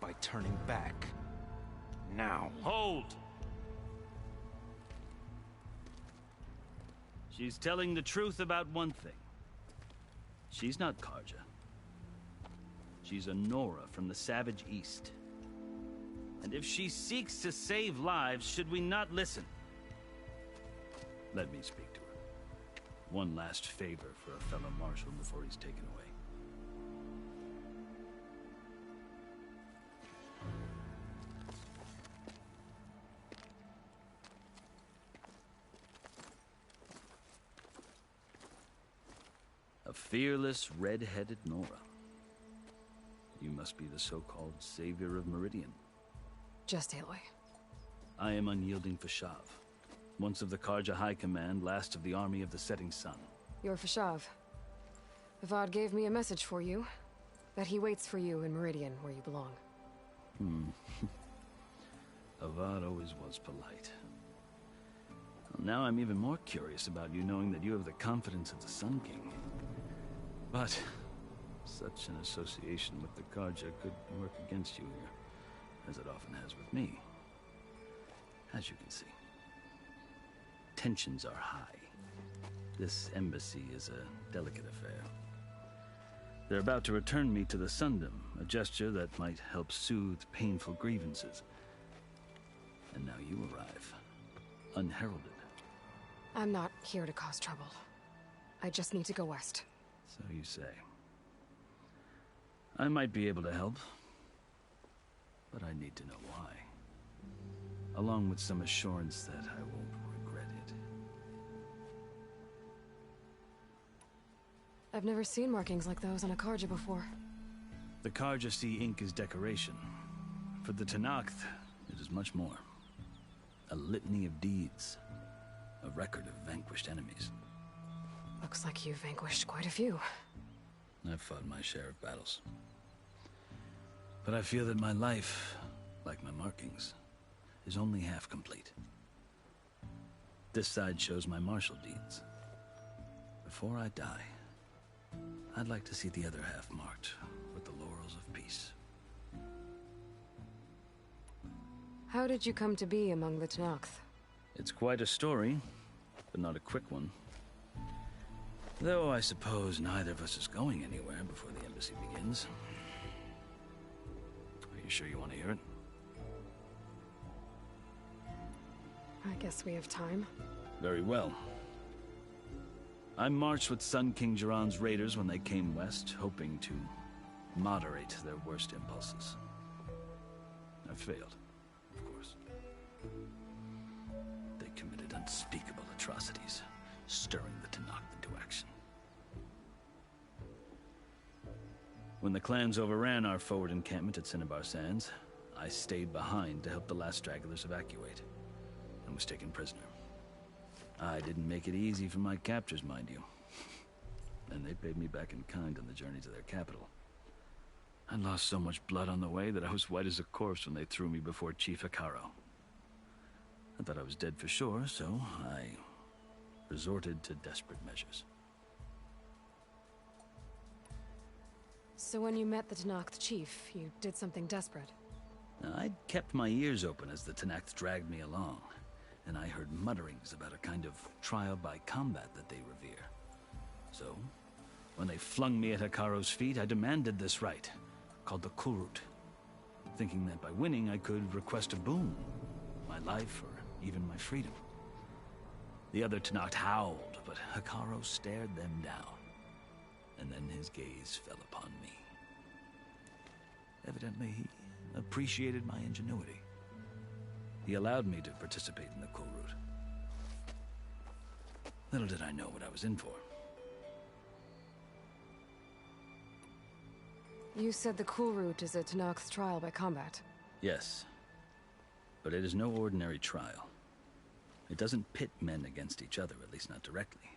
By turning back. Now. Hold! She's telling the truth about one thing. She's not Karja. She's a Nora from the Savage East. And if she seeks to save lives, should we not listen? Let me speak to her. One last favor for a fellow marshal before he's taken away. A fearless, red-headed Nora. You must be the so-called savior of Meridian. Just Aloy. I am Unyielding Fashav. Once of the Karja High Command, last of the army of the Setting Sun. You're Fashav. Avad gave me a message for you. That he waits for you in Meridian, where you belong. Avad always was polite. Well, now I'm even more curious about you knowing that you have the confidence of the Sun King. But such an association with the Karja could work against you here, as it often has with me. As you can see, tensions are high. This embassy is a delicate affair. They're about to return me to the Sundom, a gesture that might help soothe painful grievances. And now you arrive, unheralded. I'm not here to cause trouble. I just need to go west. So you say. I might be able to help, but I need to know why. Along with some assurance that I won't regret it. I've never seen markings like those on a Karja before. The Karja see ink as decoration. For the Tanakh, it is much more. A litany of deeds. A record of vanquished enemies. Looks like you've vanquished quite a few. I've fought my share of battles. But I feel that my life, like my markings, is only half complete. This side shows my martial deeds. Before I die, I'd like to see the other half marked with the laurels of peace. How did you come to be among the Tanakh? It's quite a story, but not a quick one. Though I suppose neither of us is going anywhere before the embassy begins. Are you sure you want to hear it? I guess we have time. Very well. I marched with Sun King Jiran's raiders when they came west, hoping to moderate their worst impulses. I failed, of course. They committed unspeakable atrocities, stirring the Tanakh into action. When the clans overran our forward encampment at Cinnabar Sands, I stayed behind to help the last stragglers evacuate, and was taken prisoner. I didn't make it easy for my captors, mind you. And they paid me back in kind on the journey to their capital. I lost so much blood on the way that I was white as a corpse when they threw me before Chief Hekarro. I thought I was dead for sure, so I resorted to desperate measures. So when you met the Tenakth chief, you did something desperate? I'd kept my ears open as the Tenakth dragged me along, and I heard mutterings about a kind of trial by combat that they revere. So, when they flung me at Hekarro's feet, I demanded this rite, called the Kulrut, thinking that by winning I could request a boon, my life or even my freedom. The other Tenakth howled, but Hekarro stared them down, and then his gaze fell upon me. Evidently, he appreciated my ingenuity. He allowed me to participate in the Kulrut. Little did I know what I was in for. You said the Kulrut is a Tenakth's trial by combat. Yes, but it is no ordinary trial. It doesn't pit men against each other, at least not directly.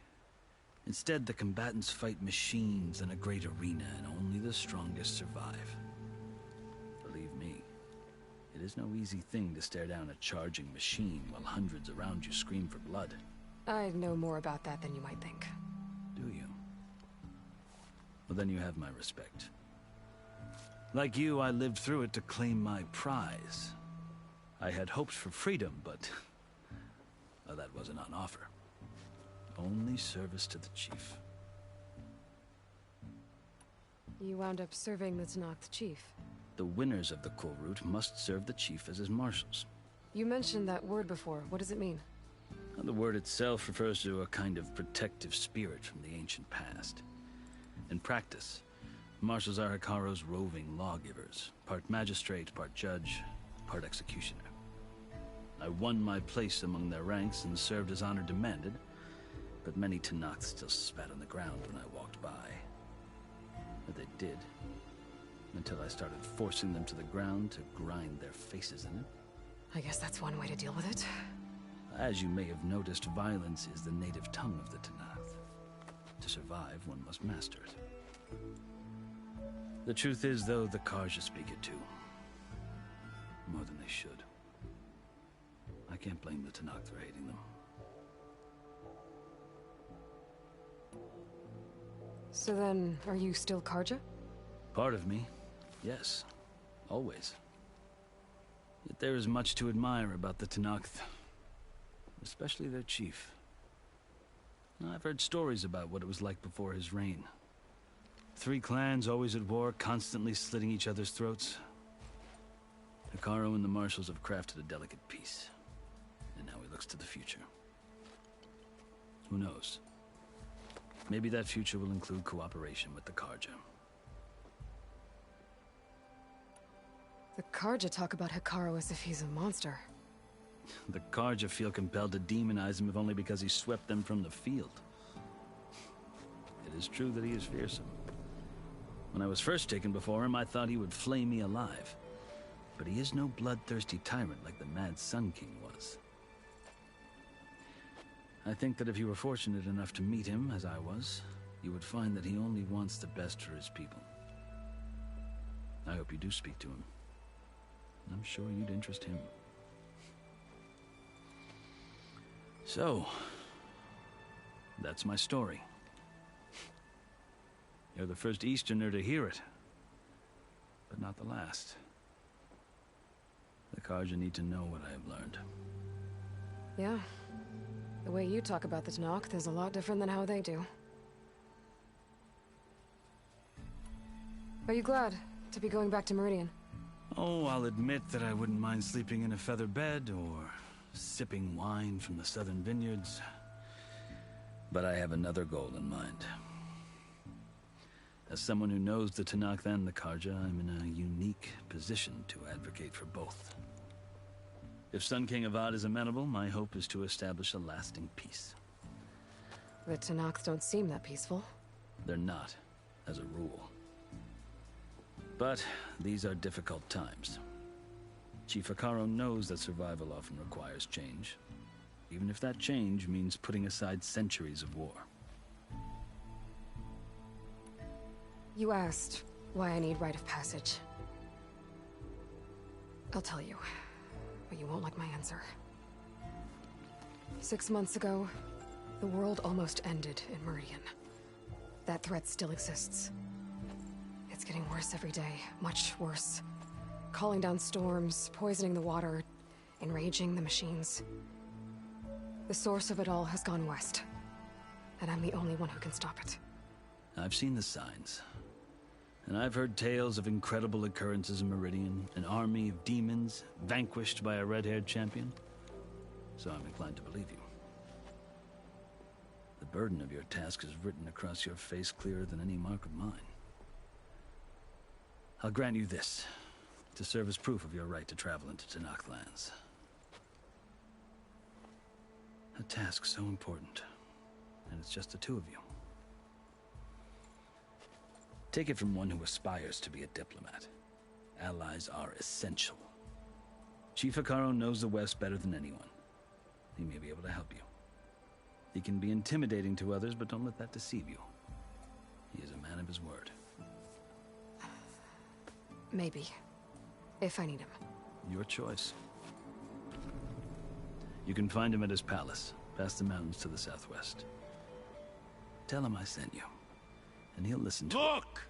Instead, the combatants fight machines in a great arena, and only the strongest survive. Believe me, it is no easy thing to stare down a charging machine while hundreds around you scream for blood. I know more about that than you might think. Do you? Well, then you have my respect. Like you, I lived through it to claim my prize. I had hoped for freedom, but well, that wasn't on offer. Only service to the chief. You wound up serving the Tenakth chief. The winners of the Kulrut must serve the chief as his marshals. You mentioned that word before. What does it mean? The word itself refers to a kind of protective spirit from the ancient past. In practice, marshals are Hekarro's roving lawgivers, part magistrate, part judge, part executioner. I won my place among their ranks and served as honor demanded, but many Tenakth still spat on the ground when I walked by. But they did, until I started forcing them to the ground to grind their faces in it. I guess that's one way to deal with it. As you may have noticed, violence is the native tongue of the Tenakth. To survive, one must master it. The truth is, though, the Carja speak it too. More than they should. I can't blame the Tenakth for hating them. So then, are you still Carja? Part of me, yes. Always. Yet there is much to admire about the Tenakth. Especially their chief. I've heard stories about what it was like before his reign. 3 clans always at war, constantly slitting each other's throats. Hekarro and the marshals have crafted a delicate peace. And now he looks to the future. Who knows? Maybe that future will include cooperation with the Carja. The Carja talk about Hekarro as if he's a monster. The Carja feel compelled to demonize him if only because he swept them from the field. It is true that he is fearsome. When I was first taken before him, I thought he would flay me alive. But he is no bloodthirsty tyrant like the Mad Sun King was. I think that if you were fortunate enough to meet him, as I was, you would find that he only wants the best for his people. I hope you do speak to him. I'm sure you'd interest him. So, that's my story. You're the first Easterner to hear it, but not the last. The Carja need to know what I have learned. Yeah. The way you talk about the Tenakth is a lot different than how they do. Are you glad to be going back to Meridian? Oh, I'll admit that I wouldn't mind sleeping in a feather bed or sipping wine from the southern vineyards. But I have another goal in mind. As someone who knows the Tenakth and the Carja, I'm in a unique position to advocate for both. If Sun King Avad is amenable, my hope is to establish a lasting peace. The Tenakth don't seem that peaceful. They're not, as a rule. But these are difficult times. Chief Hekarro knows that survival often requires change, even if that change means putting aside centuries of war. You asked why I need rite of passage. I'll tell you, but you won't like my answer. 6 months ago, the world almost ended in Meridian. That threat still exists. It's getting worse every day, much worse. Calling down storms, poisoning the water, enraging the machines. The source of it all has gone west, and I'm the only one who can stop it. I've seen the signs. And I've heard tales of incredible occurrences in Meridian, an army of demons vanquished by a red-haired champion. So I'm inclined to believe you. The burden of your task is written across your face clearer than any mark of mine. I'll grant you this, to serve as proof of your right to travel into Tenakth lands. A task so important, and it's just the two of you. Take it from one who aspires to be a diplomat. Allies are essential. Chief Hekarro knows the West better than anyone. He may be able to help you. He can be intimidating to others, but don't let that deceive you. He is a man of his word. Maybe. If I need him. Your choice. You can find him at his palace, past the mountains to the southwest. Tell him I sent you. And he'll listen to Look!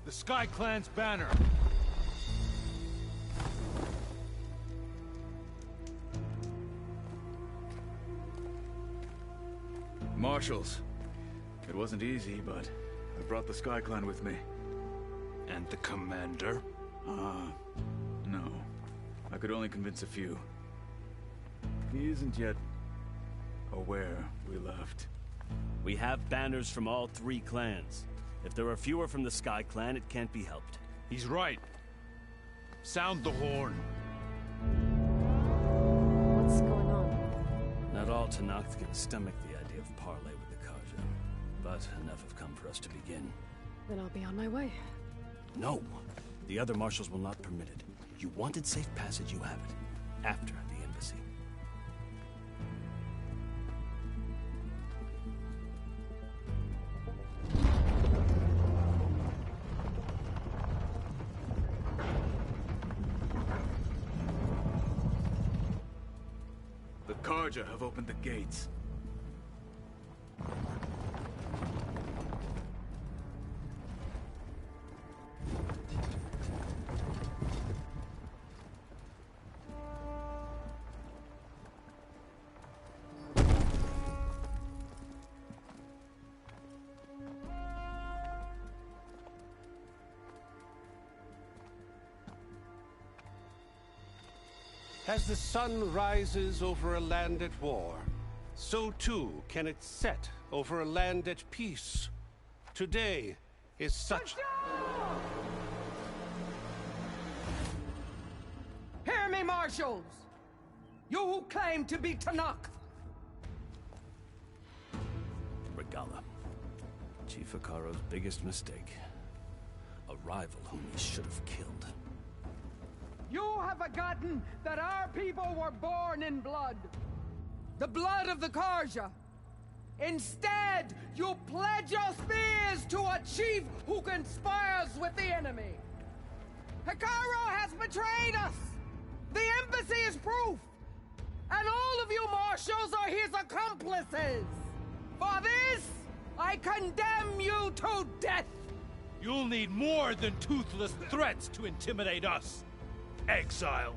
The Sky Clan's banner! Marshals. It wasn't easy, but I brought the Sky Clan with me. And the commander? No. I could only convince a few. He isn't yet aware we left. We have banners from all 3 clans. If there are fewer from the Sky Clan, it can't be helped. He's right. Sound the horn. What's going on? Not all Tenakth can stomach the idea of parley with the Carja, but enough have come for us to begin. Then I'll be on my way. No! The other marshals will not permit it. You wanted safe passage, you have it. After the embassy. The Carja have opened the gates. As the sun rises over a land at war, so too can it set over a land at peace. Today is such... Hear me, marshals! You who claim to be Tenakth! Regalla. Chief Hekarro's biggest mistake. A rival whom he should have killed. You have forgotten that our people were born in blood. The blood of the Carja. Instead, you pledge your spears to a chief who conspires with the enemy. Hekarro has betrayed us. The embassy is proof. And all of you marshals are his accomplices. For this, I condemn you to death. You'll need more than toothless threats to intimidate us. Exile.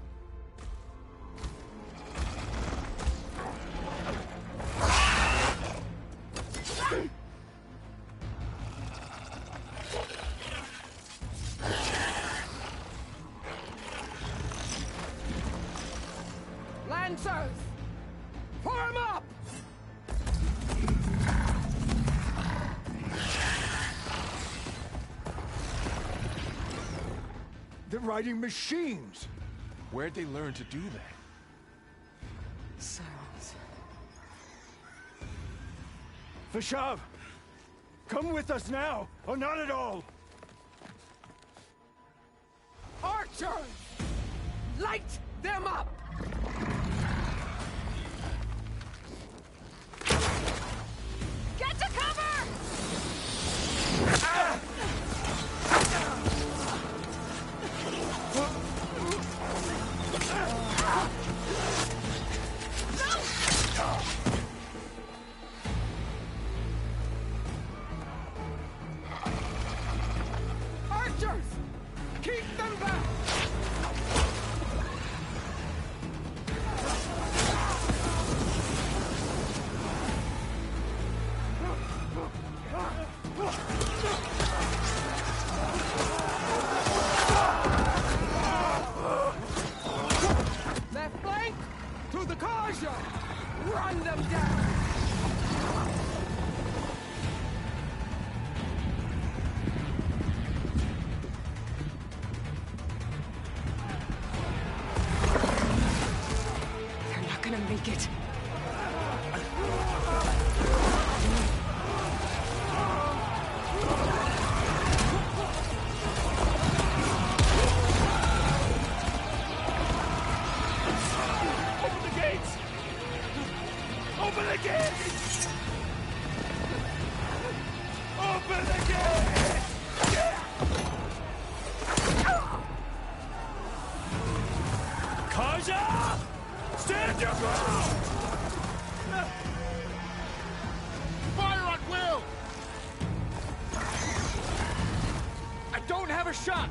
Lancers, form up! They're riding machines! Where'd they learn to do that? Silence. Vashav! Come with us now, or not at all! Light them up! Get to cover! Archers! Keep them back! Left flank! To the Carja! Run them down! They're not gonna make it. Open the gates! Open the gates! Open the gates! Kaja! Stand your ground! Fire at will! I don't have a shot!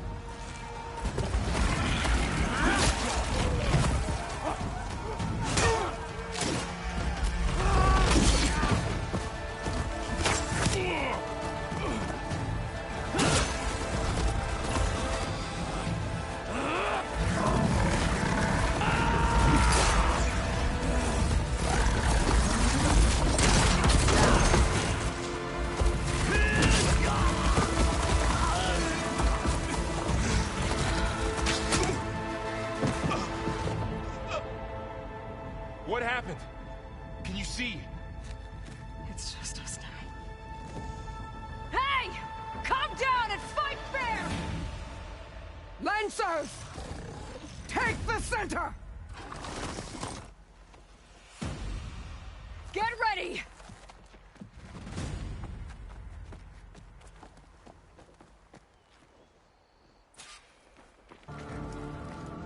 What happened? Can you see? It's just us now. Hey! Calm down and fight fair! Lancers! Take the center! Get ready!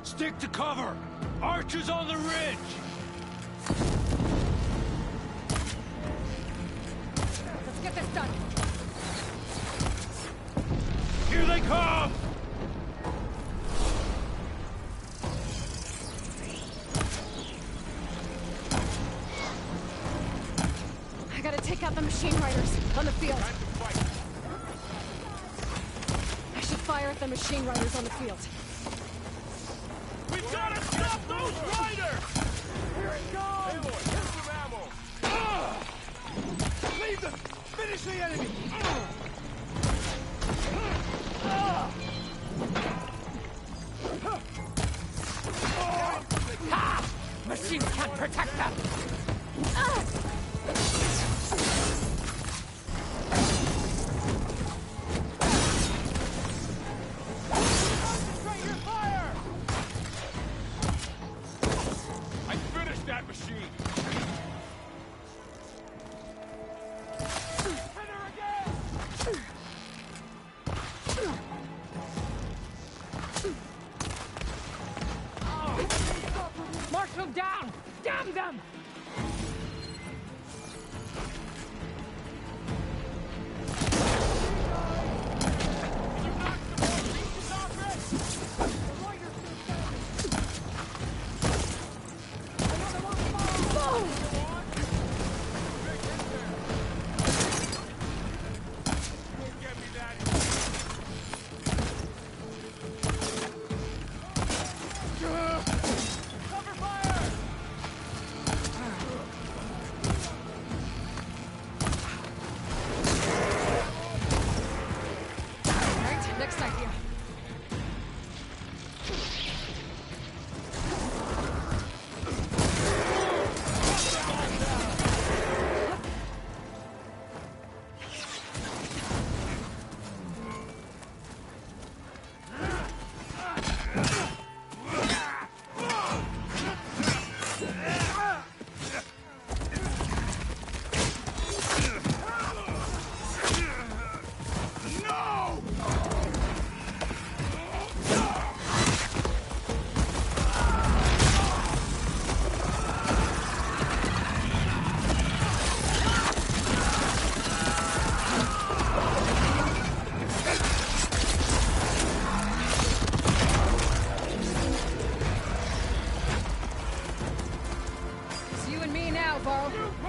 Stick to cover! Archers on the ridge! Let's get this done. Here they come! I gotta take out the machine riders on the field. I should fire at the machine riders on the field. We gotta stop those riders! Here it comes! Aloy, here's some ammo! Leave them! Finish the enemy! Ha! Machines can't protect them! Concentrate your fire! I finished that machine! Hit her again! March them down! Damn them! Cover fire!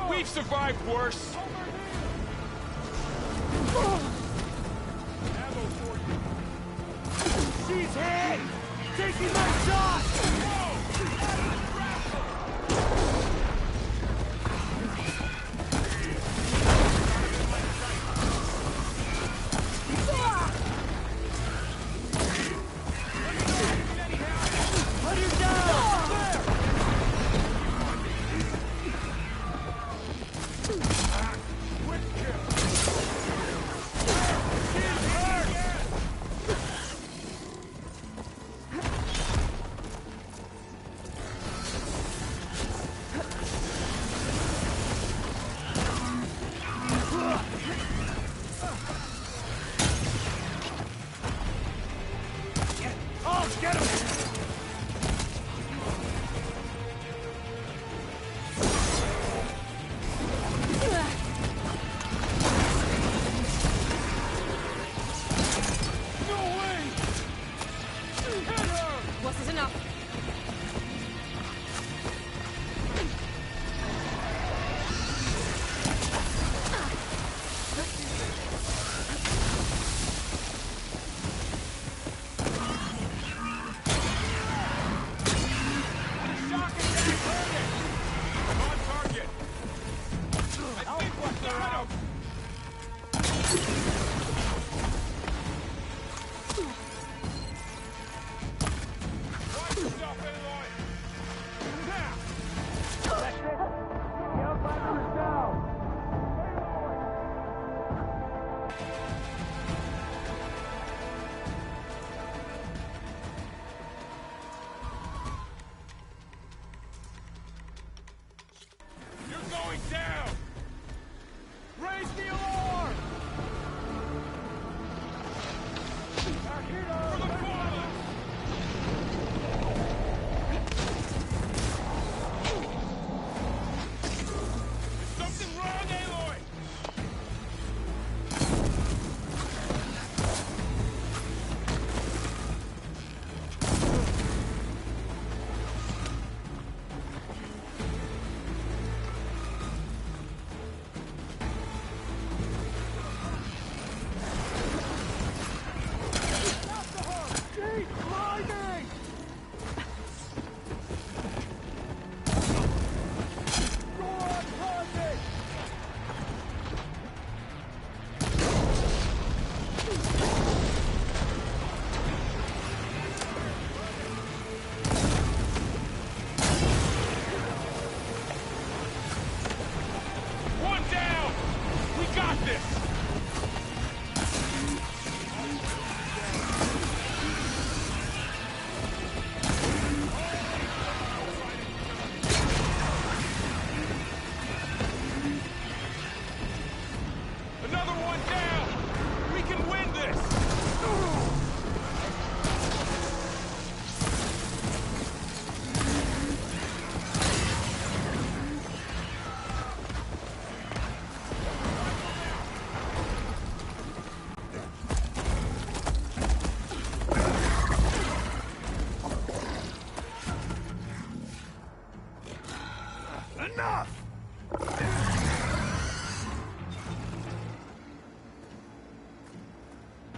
We've survived worse. She's hit! Taking my shot!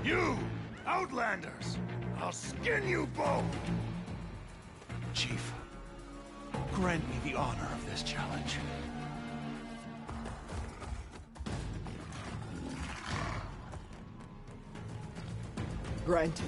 You, Outlanders! I'll skin you both! Chief, grant me the honor of this challenge. Granted.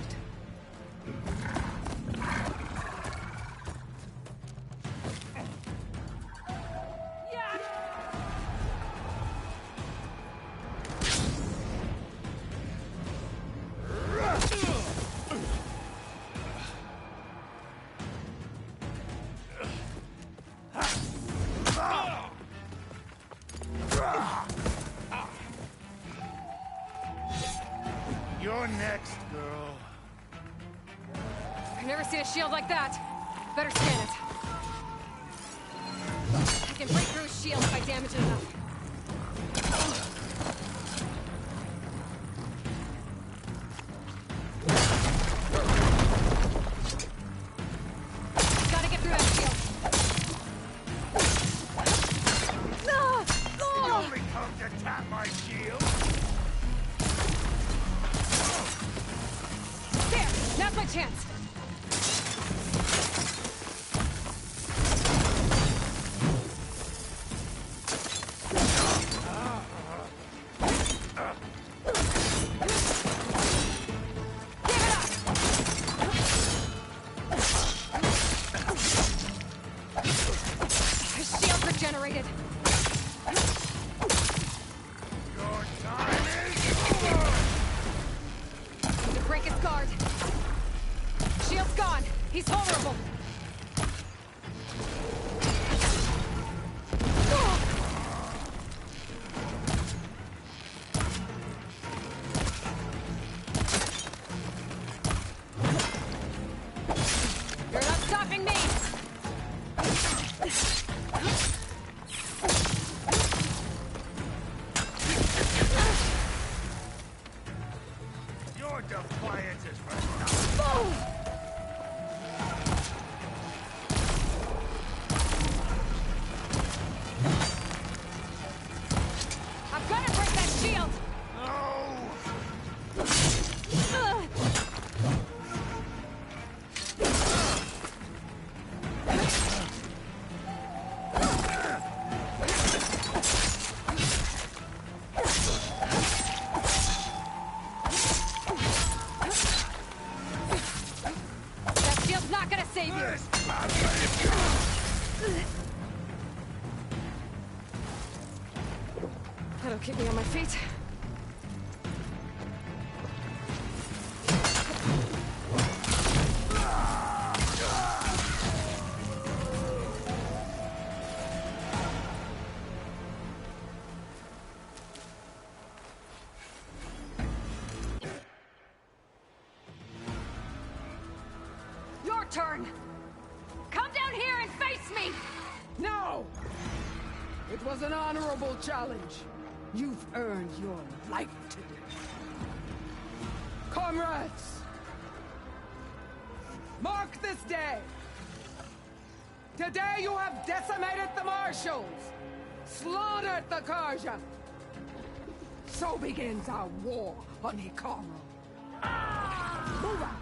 You're next, girl. I've never seen a shield like that. Better scan it. I can break through a shield if I damage it enough. Gotta get through that shield. No! obliterated. Your time is over! Need to break his guard. Shield's gone. He's vulnerable. You're not stopping me! Your defiance is for nothing. I'm gonna break that shield! That shield's not gonna save you! That'll keep me on my feet. Your turn! Come down here and face me! No! It was an honorable challenge. You've earned your life today. Comrades! Mark this day! Today you have decimated the Marshals! Slaughtered the Karja! So begins our war on Hikaru. Move out!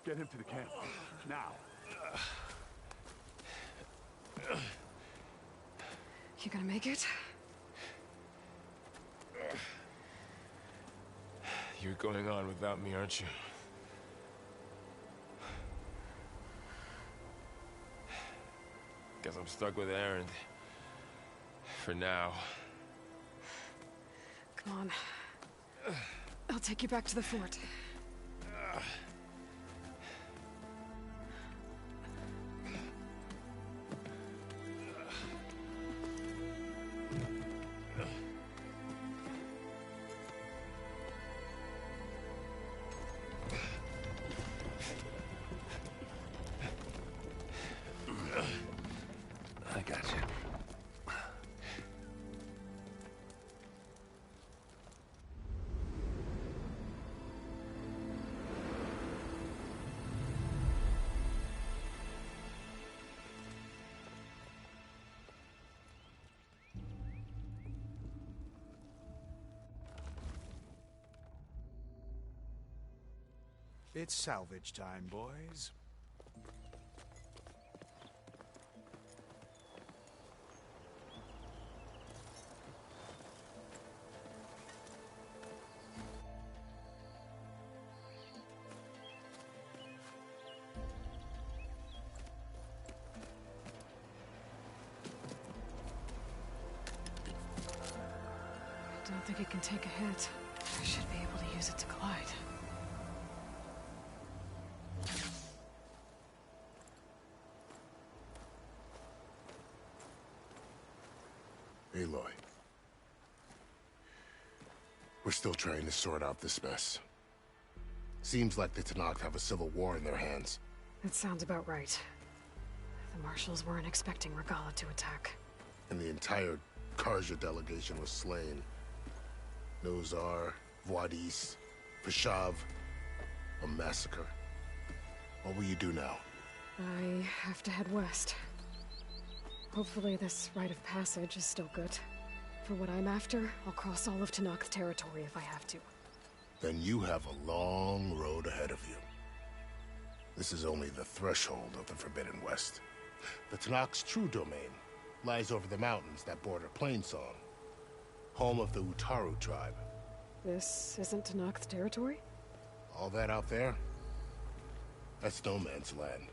Get him to the camp. Now. You gonna make it? You're going on without me, aren't you? Guess I'm stuck with Erend. For now. Come on. I'll take you back to the fort. I got you. It's salvage time, boys. I don't think it can take a hit. I should be able to use it to glide. Aloy. We're still trying to sort out this mess. Seems like the Tenakth have a civil war in their hands. That sounds about right. The Marshals weren't expecting Regalla to attack. And the entire Karja delegation was slain. Nozar, Vuadis, Fashav. A massacre. What will you do now? I have to head west. Hopefully this rite of passage is still good. For what I'm after, I'll cross all of Tenakth territory if I have to. then you have a long road ahead of you. This is only the threshold of the Forbidden West. The Tenakth's true domain lies over the mountains that border Plainsong, home of the Utaru tribe. This isn't Tenakth territory? All that out there? That's no man's land.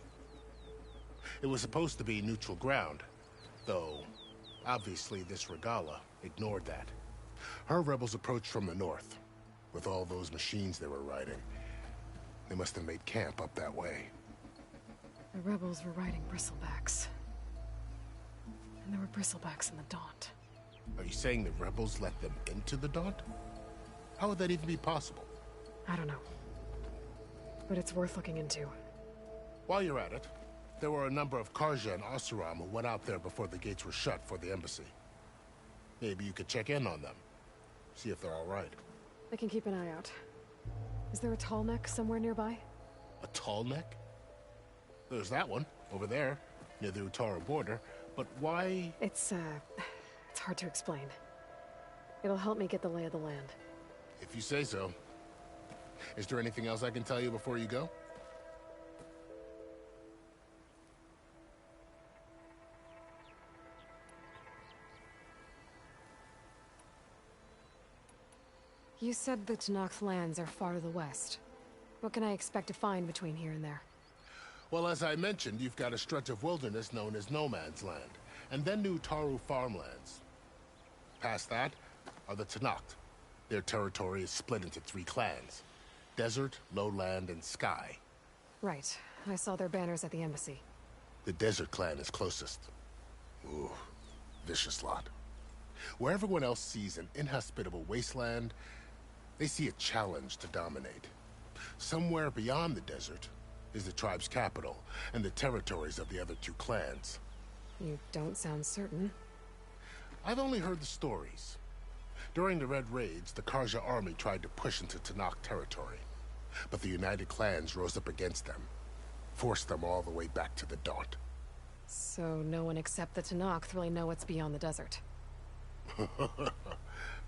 It was supposed to be neutral ground, though obviously this Regalla ignored that. Her rebels approached from the north, with all those machines they were riding. They must have made camp up that way. The rebels were riding bristlebacks. And there were bristlebacks in the Daunt. Are you saying the rebels let them into the Daunt? How would that even be possible? I don't know. But it's worth looking into. While you're at it, there were a number of Carja and Oseram who went out there before the gates were shut for the embassy. Maybe you could check in on them. See if they're all right. I can keep an eye out. Is there a tall neck somewhere nearby? A tall neck? There's that one, over there, near the Utaru border. But why? It's hard to explain. It'll help me get the lay of the land. If you say so. Is there anything else I can tell you before you go? You said the Tenakth lands are far to the west. What can I expect to find between here and there? Well, as I mentioned, you've got a stretch of wilderness known as No Man's Land, and then the Utaru farmlands. Past that are the Tenakth. Their territory is split into 3 clans: Desert, Lowland, and Sky. Right. I saw their banners at the embassy. The Desert clan is closest. Ooh, vicious lot. Where everyone else sees an inhospitable wasteland, they see a challenge to dominate. Somewhere beyond the desert is the tribe's capital and the territories of the other 2 clans. You don't sound certain. I've only heard the stories. During the Red Raids, the Carja army tried to push into Tenakth territory, but the United Clans rose up against them, forced them all the way back to the Daunt. So no one except the Tenakth really know what's beyond the desert.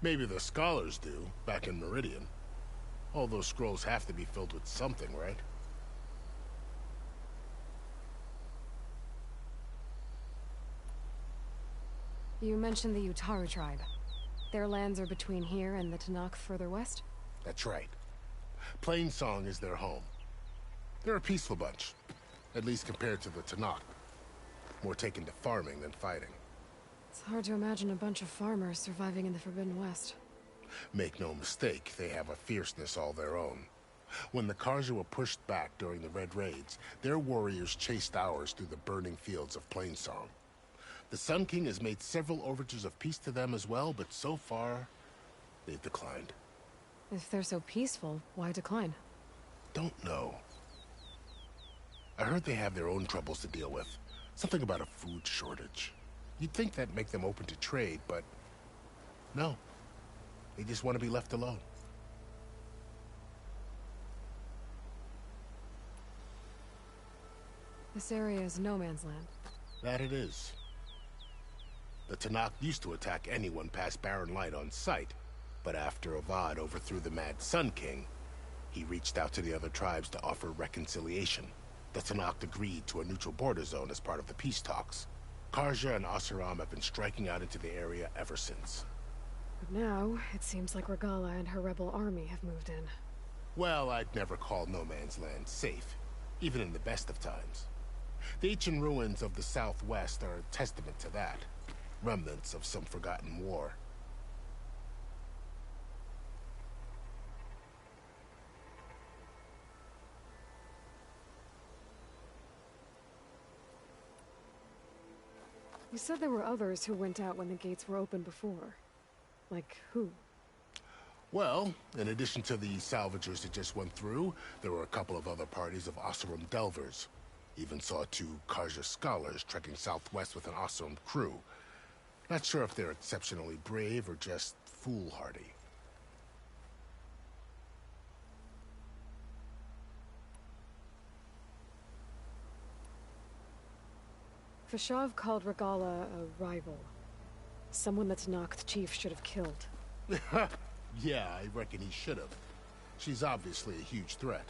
Maybe the scholars do, back in Meridian. All those scrolls have to be filled with something, right? You mentioned the Utaru tribe. Their lands are between here and the Tenakth further west? That's right. Plainsong is their home. They're a peaceful bunch, at least compared to the Tenakth. More taken to farming than fighting. It's hard to imagine a bunch of farmers surviving in the Forbidden West. Make no mistake, they have a fierceness all their own. When the Carja were pushed back during the Red Raids, their warriors chased ours through the burning fields of Plainsong. The Sun King has made several overtures of peace to them as well, but so far, they've declined. If they're so peaceful, why decline? Don't know. I heard they have their own troubles to deal with. Something about a food shortage. You'd think that'd make them open to trade, but no. They just want to be left alone. This area is no man's land. That it is. The Tenakth used to attack anyone past Barren Light on sight, but after Avad overthrew the Mad Sun King, he reached out to the other tribes to offer reconciliation. The Tenakth agreed to a neutral border zone as part of the peace talks. Carja and Oseram have been striking out into the area ever since. But now, it seems like Regalla and her rebel army have moved in. Well, I'd never call No Man's Land safe, even in the best of times. The ancient ruins of the Southwest are a testament to that. Remnants of some forgotten war. You said there were others who went out when the gates were open before. Like who? Well, in addition to the salvagers that just went through, there were a couple of other parties of Oseram Delvers. Even saw 2 Carja scholars trekking southwest with an Oseram crew. Not sure if they're exceptionally brave or just foolhardy. Fashav called Regalla a rival. Someone the Tenakth chief should have killed. Yeah, I reckon he should have. She's obviously a huge threat.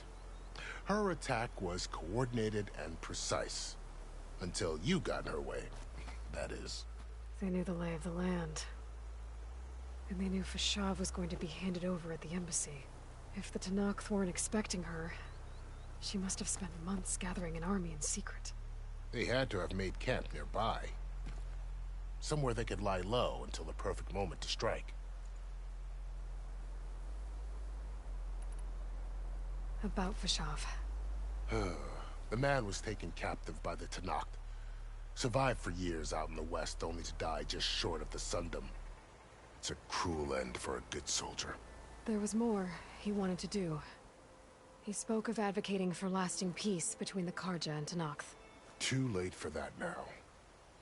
Her attack was coordinated and precise. Until you got in her way, that is. They knew the lay of the land. And they knew Fashav was going to be handed over at the embassy. If the Tenakth weren't expecting her, she must have spent months gathering an army in secret. They had to have made camp nearby. Somewhere they could lie low until the perfect moment to strike. About Fashav. The man was taken captive by the Tenakth. Survived for years out in the west, only to die just short of the Sundom. It's a cruel end for a good soldier. There was more he wanted to do. He spoke of advocating for lasting peace between the Karja and Tenakth. Too late for that now.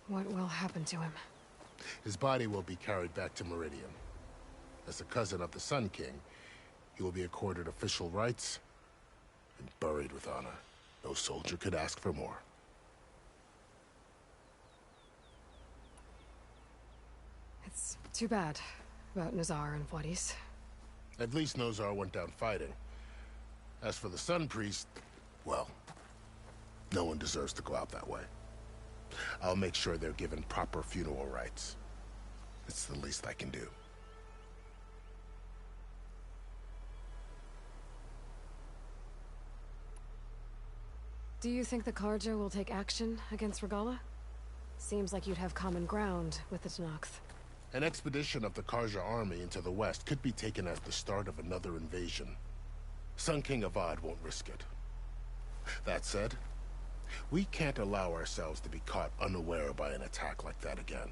What will happen to him? His body will be carried back to Meridian. As a cousin of the Sun King, he will be accorded official rights and buried with honor. No soldier could ask for more. It's too bad about Nazar and Wadis. At least Nozar went down fighting. As for the Sun Priest, well, no one deserves to go out that way. I'll make sure they're given proper funeral rites. It's the least I can do. Do you think the Karja will take action against Regalla? Seems like you'd have common ground with the Tenakth. An expedition of the Karja army into the west could be taken as the start of another invasion. Sun King Avad won't risk it. That said, we can't allow ourselves to be caught unaware by an attack like that again.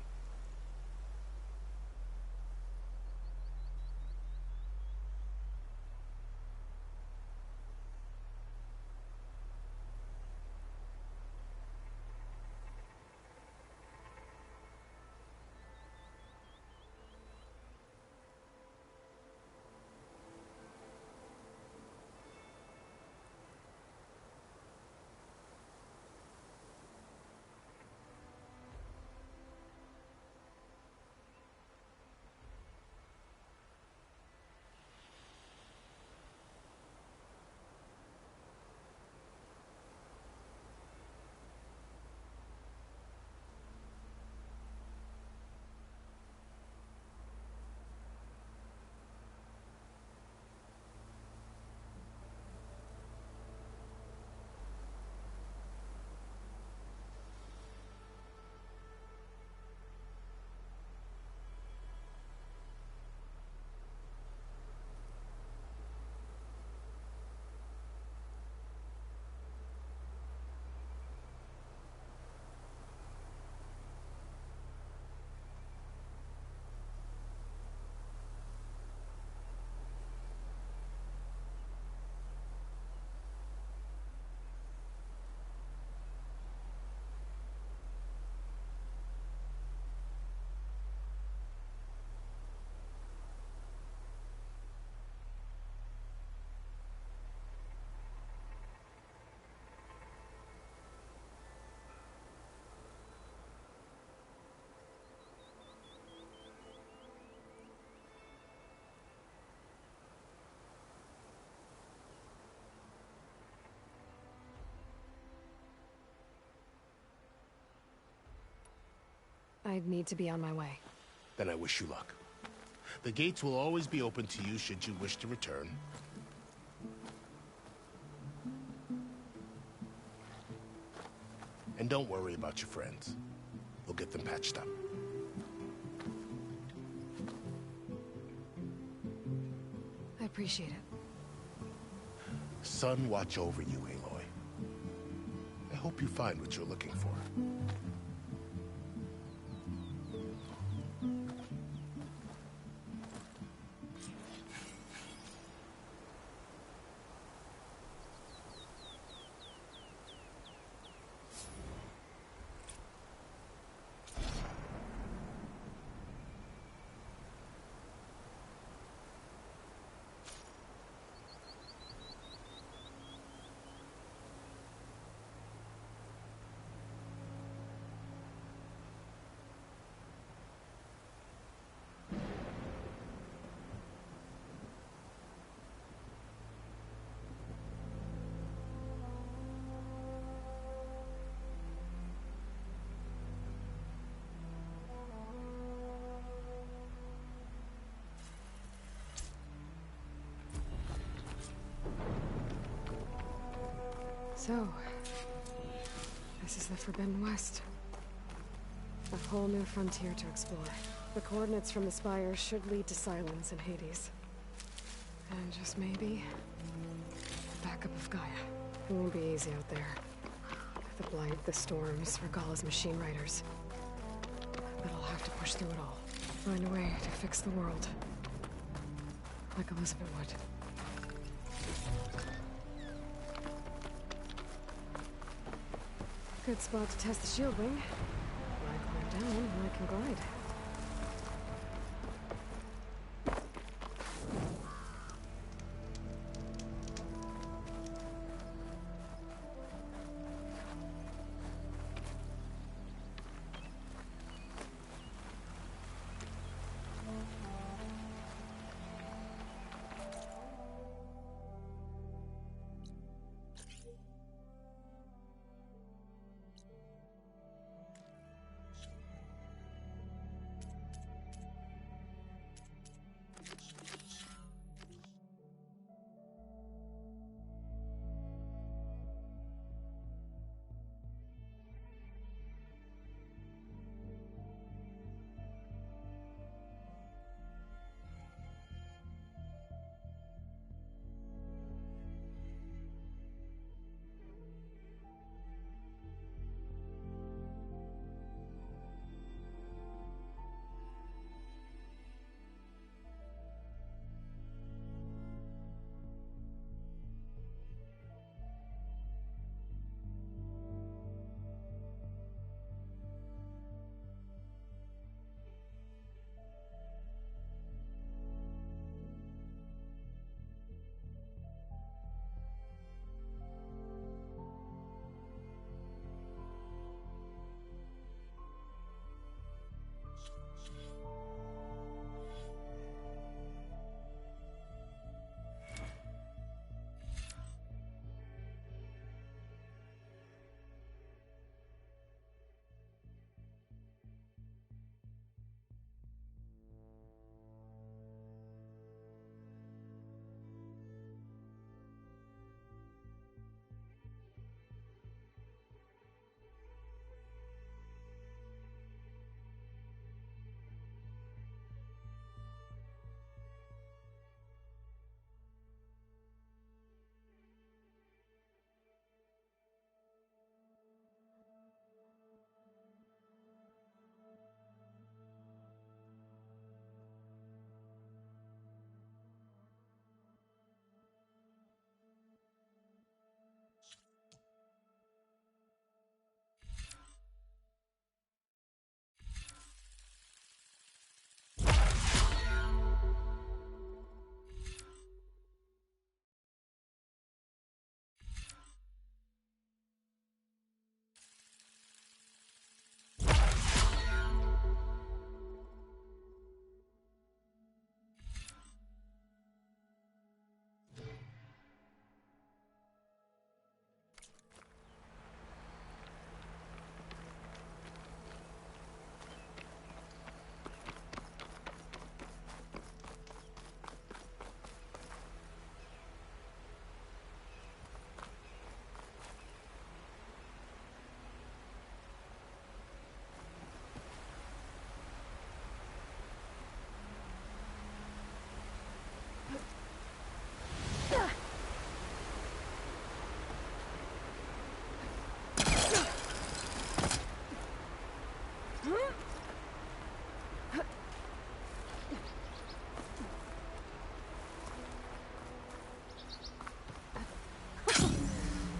I'd need to be on my way. Then I wish you luck. The gates will always be open to you should you wish to return. And don't worry about your friends. We'll get them patched up. I appreciate it. Sun watch over you, Aloy. I hope you find what you're looking for. So, this is the Forbidden West. A whole new frontier to explore. The coordinates from the spires should lead to Silence and Hades. And just maybe, the backup of Gaia. It won't be easy out there. The Blight, the Storms, Regalla's machine riders. But I'll have to push through it all. Find a way to fix the world. Like Elizabeth would. Good spot to test the shield wing. When I climb down, I can glide.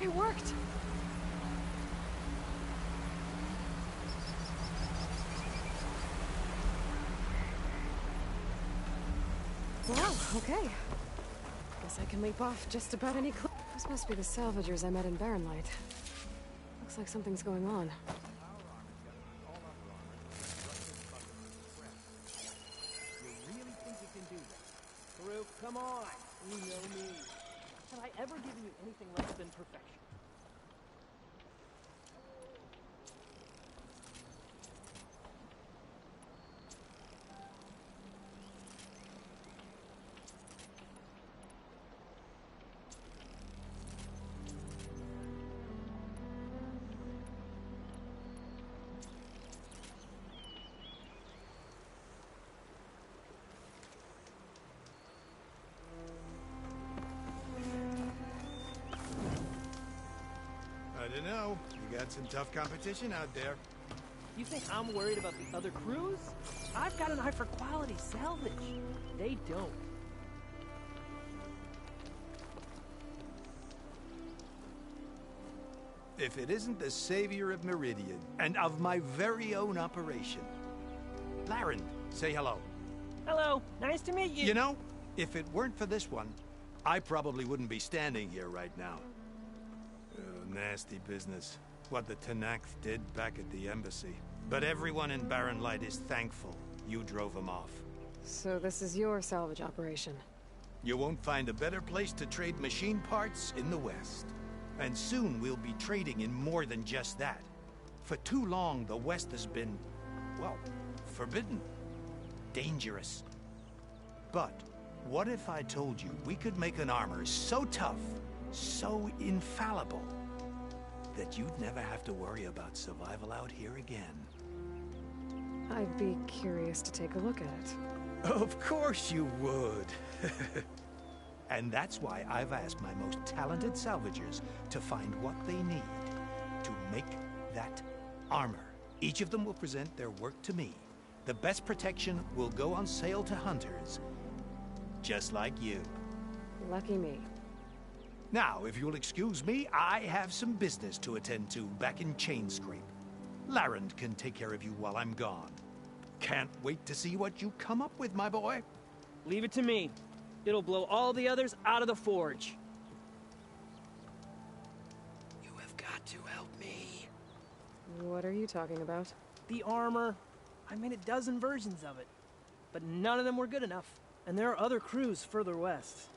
It worked! Wow, okay. Guess I can leap off just about any cliff. Those must be the salvagers I met in Barren Light. Looks like something's going on. You really think you can do that? Karuk, come on! You know me. Have I ever given you anything less than perfection? know. You got some tough competition out there. You think I'm worried about the other crews? I've got an eye for quality salvage. They don't. If it isn't the savior of Meridian, and of my very own operation. Laren, say hello. Hello, nice to meet you. You know, if it weren't for this one, I probably wouldn't be standing here right now. Nasty business. What the Tenakth did back at the embassy. But everyone in Barren Light is thankful you drove them off. So this is your salvage operation? You won't find a better place to trade machine parts in the West. And soon we'll be trading in more than just that. For too long, the West has been, well, forbidden. Dangerous. But what if I told you we could make an armor so tough, so infallible, that you'd never have to worry about survival out here again? I'd be curious to take a look at it. Of course you would. And that's why I've asked my most talented salvagers to find what they need to make that armor. Each of them will present their work to me. The best protection will go on sale to hunters, just like you. Lucky me. Now, if you'll excuse me, I have some business to attend to back in Chainscrape. Laren can take care of you while I'm gone. Can't wait to see what you come up with, my boy. Leave it to me. It'll blow all the others out of the forge. You have got to help me. What are you talking about? The armor. I made a dozen versions of it. But none of them were good enough. And there are other crews further west.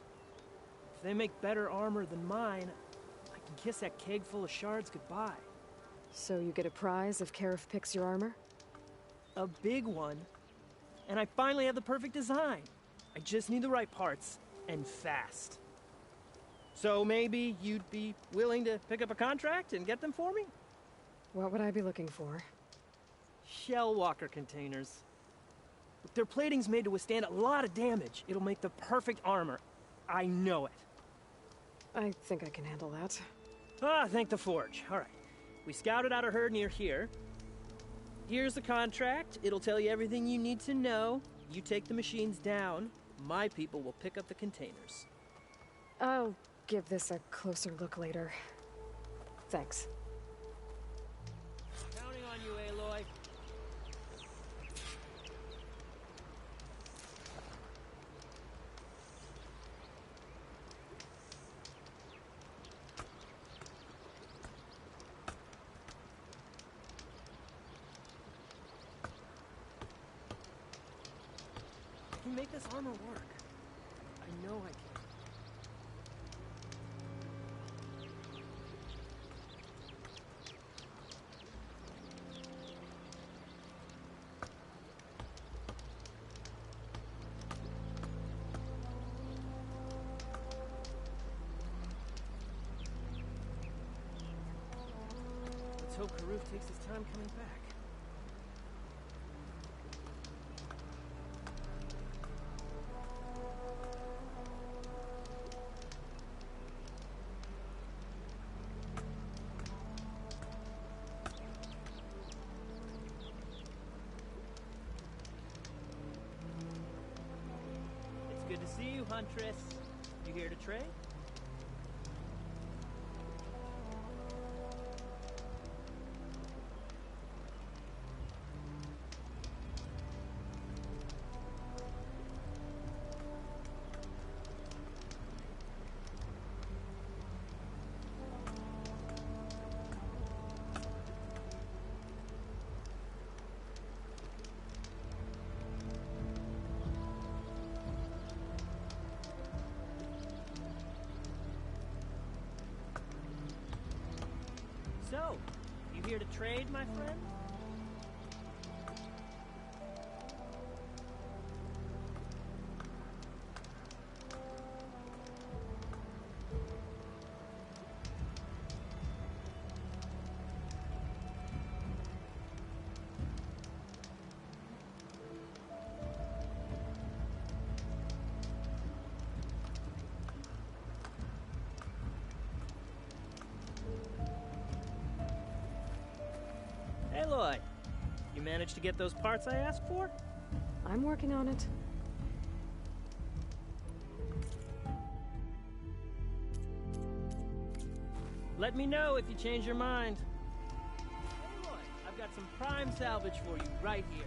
If they make better armor than mine, I can kiss that keg full of shards goodbye. So you get a prize if Karif picks your armor? A big one. And I finally have the perfect design. I just need the right parts, and fast. So maybe you'd be willing to pick up a contract and get them for me? What would I be looking for? Shell walker containers. Their plating's made to withstand a lot of damage. It'll make the perfect armor. I know it. I think I can handle that. Ah, thank the forge. All right. We scouted out a herd near here. Here's the contract. It'll tell you everything you need to know. You take the machines down. My people will pick up the containers. I'll give this a closer look later. Thanks. Counting on you, Aloy. I can make this armor work. I know I can. Let's hope Karuf takes his time coming back. Good to see you, Huntress. You here to trade? So, you here to trade, my friend? Aloy, you managed to get those parts I asked for? I'm working on it. Let me know if you change your mind. Aloy, I've got some prime salvage for you right here.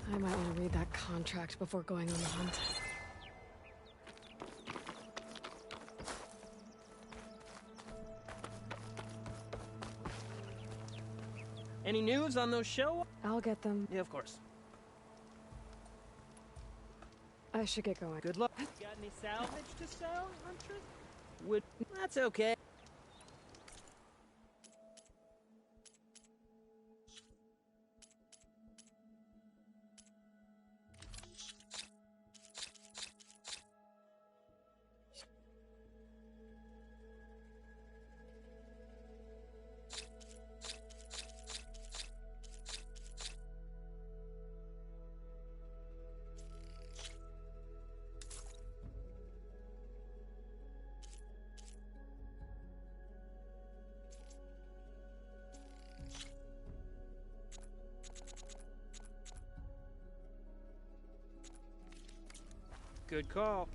I might want to read that contract before going on the hunt. Any news on those show? I'll get them. Yeah, of course. I should get going. Good luck. Got any salvage to sell, Huntress? That's okay. Good call.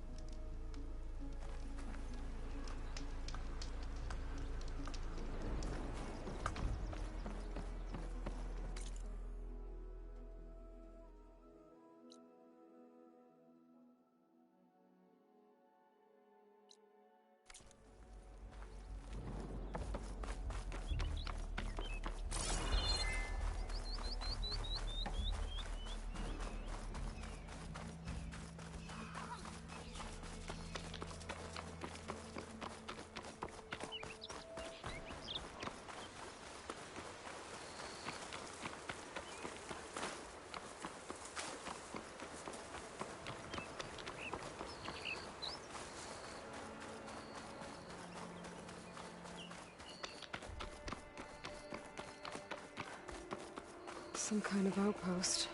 Some kind of outpost.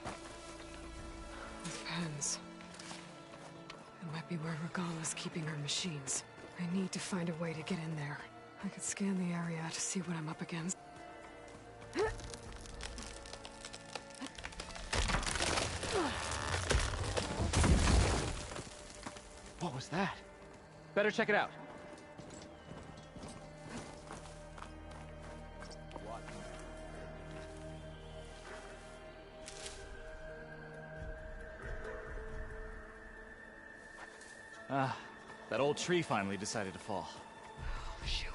With pens. It might be where Regala's keeping her machines. I need to find a way to get in there. I could scan the area to see what I'm up against. What was that? Better check it out. Ah, that old tree finally decided to fall. Oh, shoot.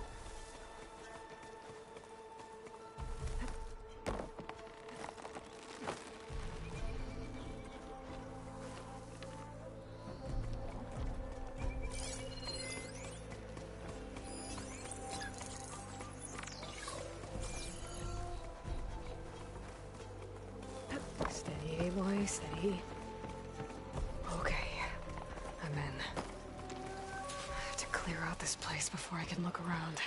Steady, Aloy, steady. Okay, I'm in. I have to clear out this place before I can look around.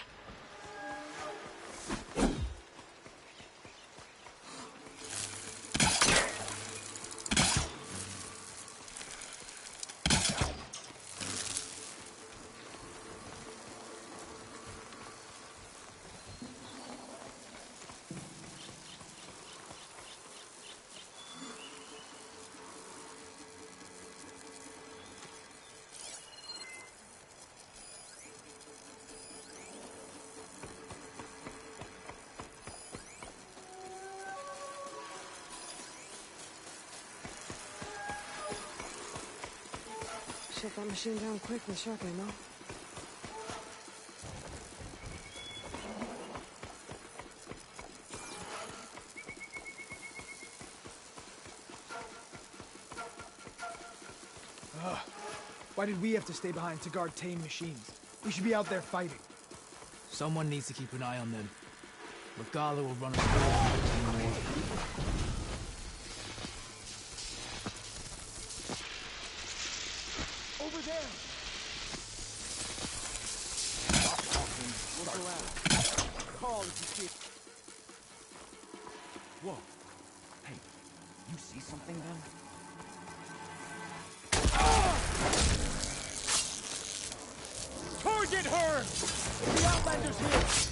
shut that machine down quick with shock ammo. Why did we have to stay behind to guard tame machines? We should be out there fighting. Someone needs to keep an eye on them. Regala will run us Over there! Look around. Call if you see it. Whoa. Hey, you see something then? Target her! The Outlander's here!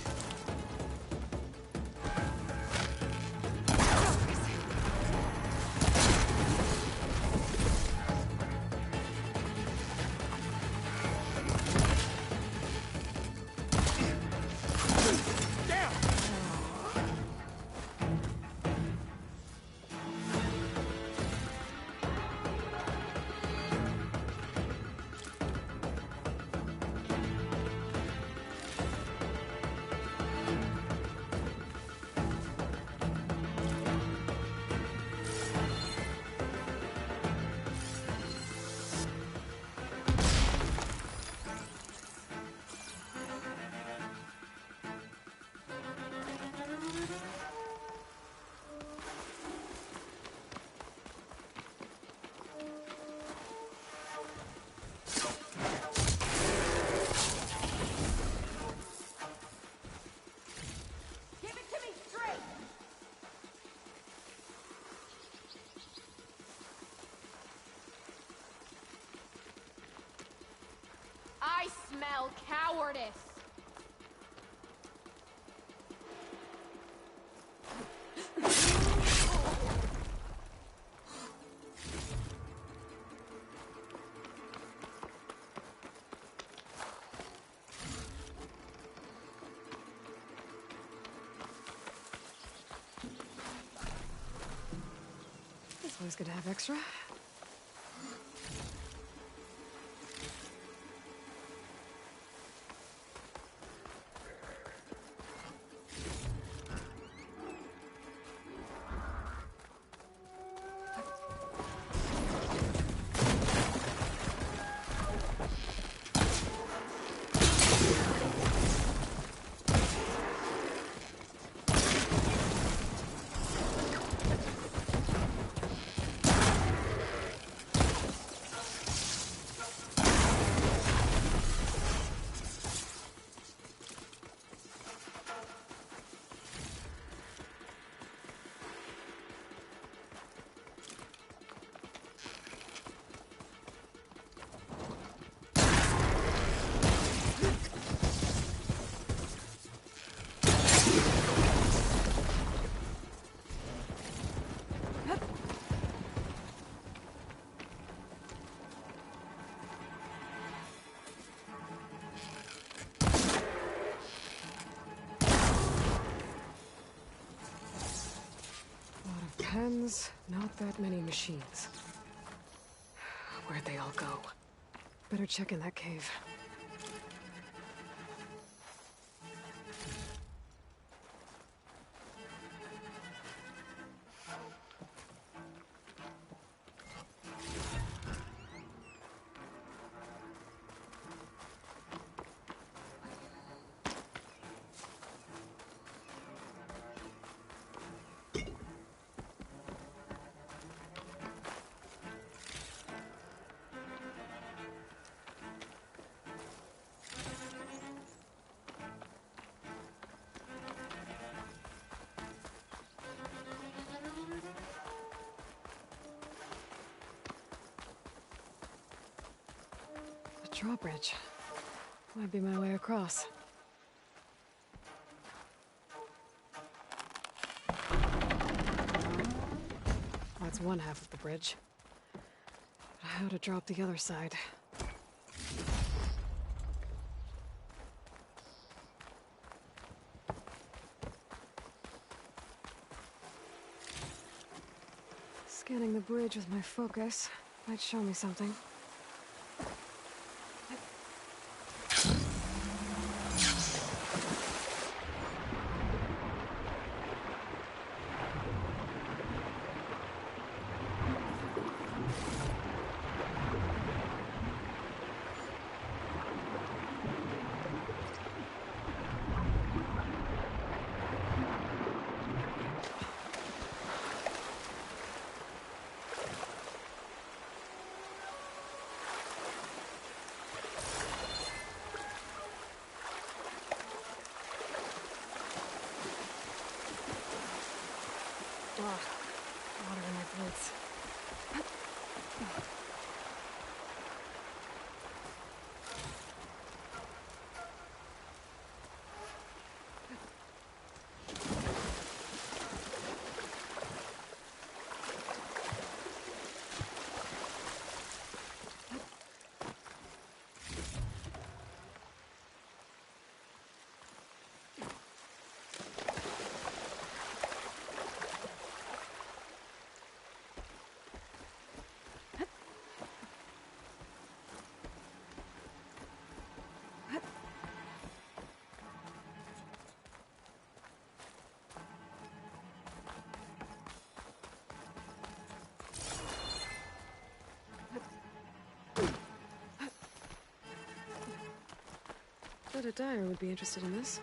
I smell cowardice. It's always good to have extra. Pens, not that many machines. Where'd they all go? Better check in that cave. Drawbridge. Might be my way across. That's one half of the bridge. But how to drop the other side? Scanning the bridge with my focus might show me something. Water in my boots. Bet a dyer would be interested in this.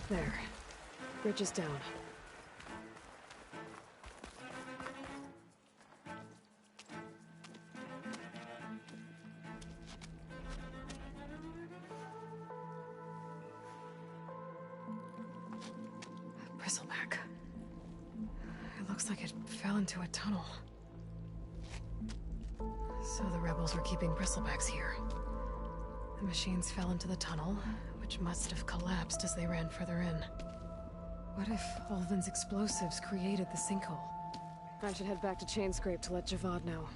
There. Bridge is down. Bristleback. It looks like it fell into a tunnel. So the rebels were keeping bristlebacks here. The machines fell into the tunnel, which must have collapsed as they ran further in. What if Ulvin's explosives created the sinkhole? I should head back to Chainscrape to let Javad know.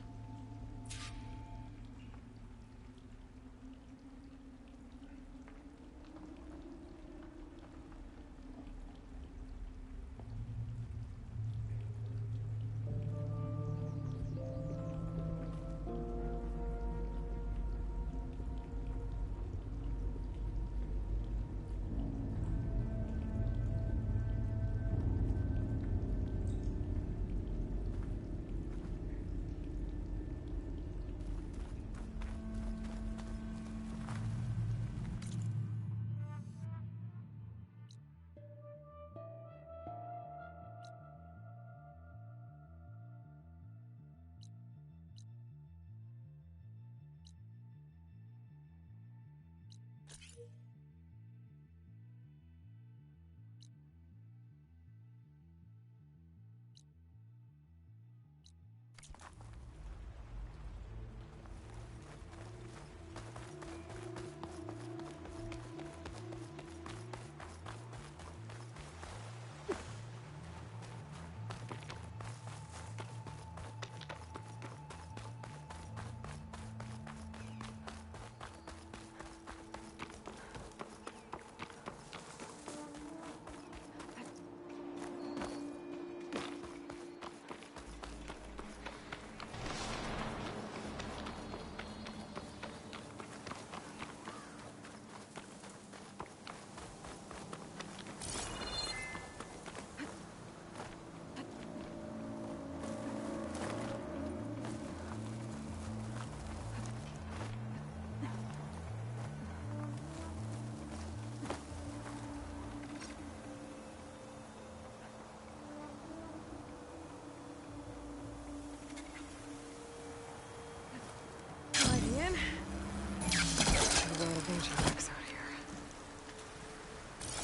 Out here.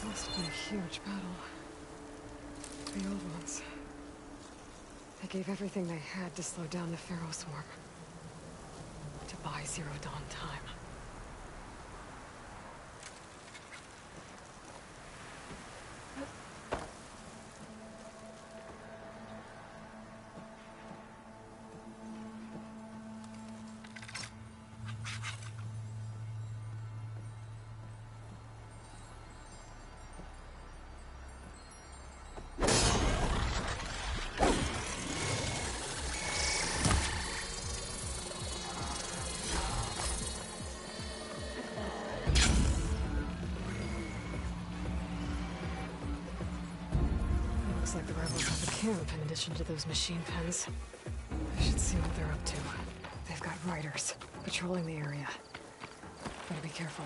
Must have been a huge battle. The old ones. They gave everything they had to slow down the Pharaoh swarm. To buy Zero Dawn time. Looks like the rebels have a camp in addition to those machine pens. I should see what they're up to. They've got riders patrolling the area. Better be careful.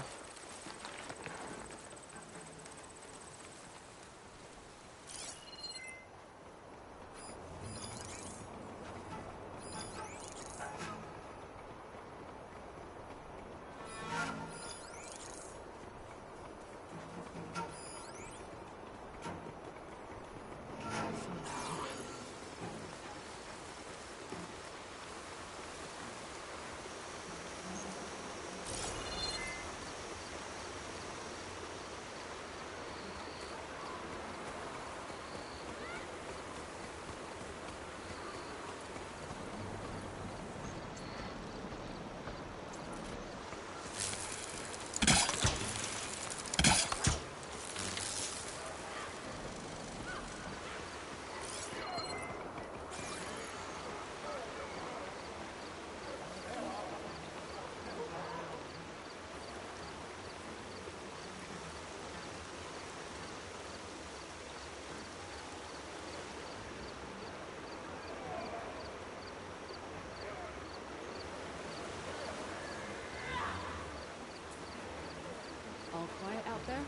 All quiet out there?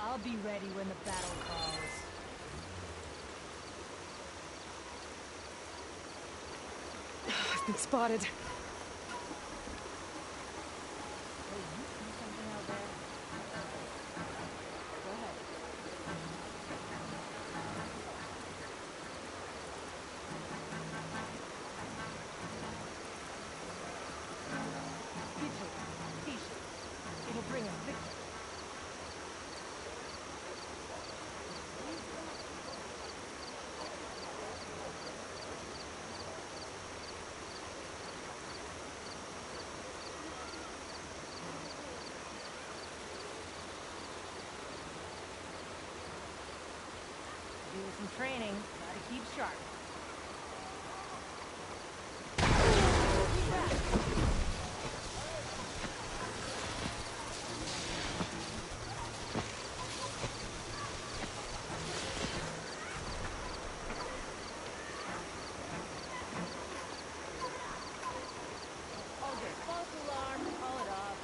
I'll be ready when the battle calls. I've been spotted. Some training, gotta keep sharp. All good. False alarm, call it off.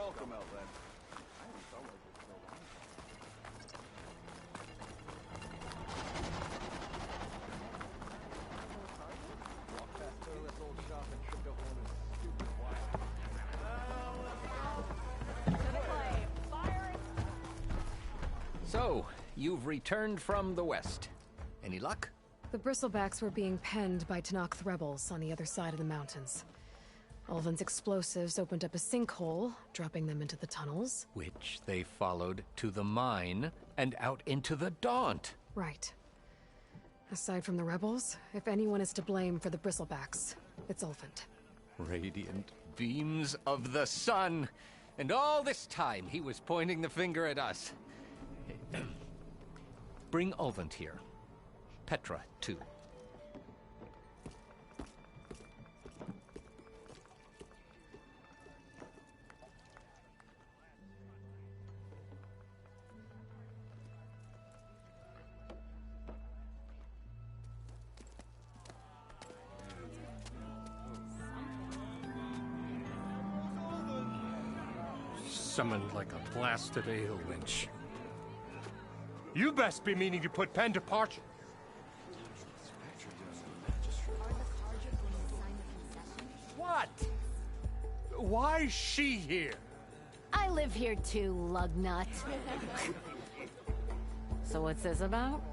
welcome, Elven. I haven't felt like this in a long time. Walked past Turlet's old shop and tripped over one of his stupid wires. So, you've returned from the west. Any luck? The Bristlebacks were being penned by Tenakth rebels on the other side of the mountains. Ulven's explosives opened up a sinkhole, dropping them into the tunnels. Which they followed to the mine and out into the Daunt. Right. Aside from the rebels, if anyone is to blame for the Bristlebacks, it's Ulvund. Radiant beams of the sun! And all this time he was pointing the finger at us. Bring Ulvund here. Petra, too. Summoned like a blasted ale winch. You best be meaning to put pen to parchment. What? Why is she here? I live here too, lugnut. So what's this about?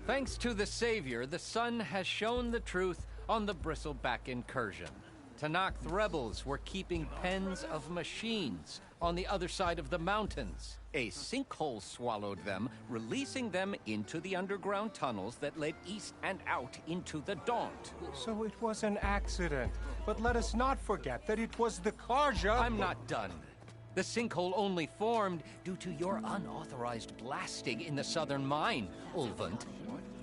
Thanks to the Savior, the sun has shown the truth on the Bristleback incursion. Tenakth rebels were keeping pens of machines on the other side of the mountains. A sinkhole swallowed them, releasing them into the underground tunnels that led east and out into the Daunt. So it was an accident. But let us not forget that it was the Carja— I'm not done. The sinkhole only formed due to your unauthorized blasting in the southern mine, Ulvund.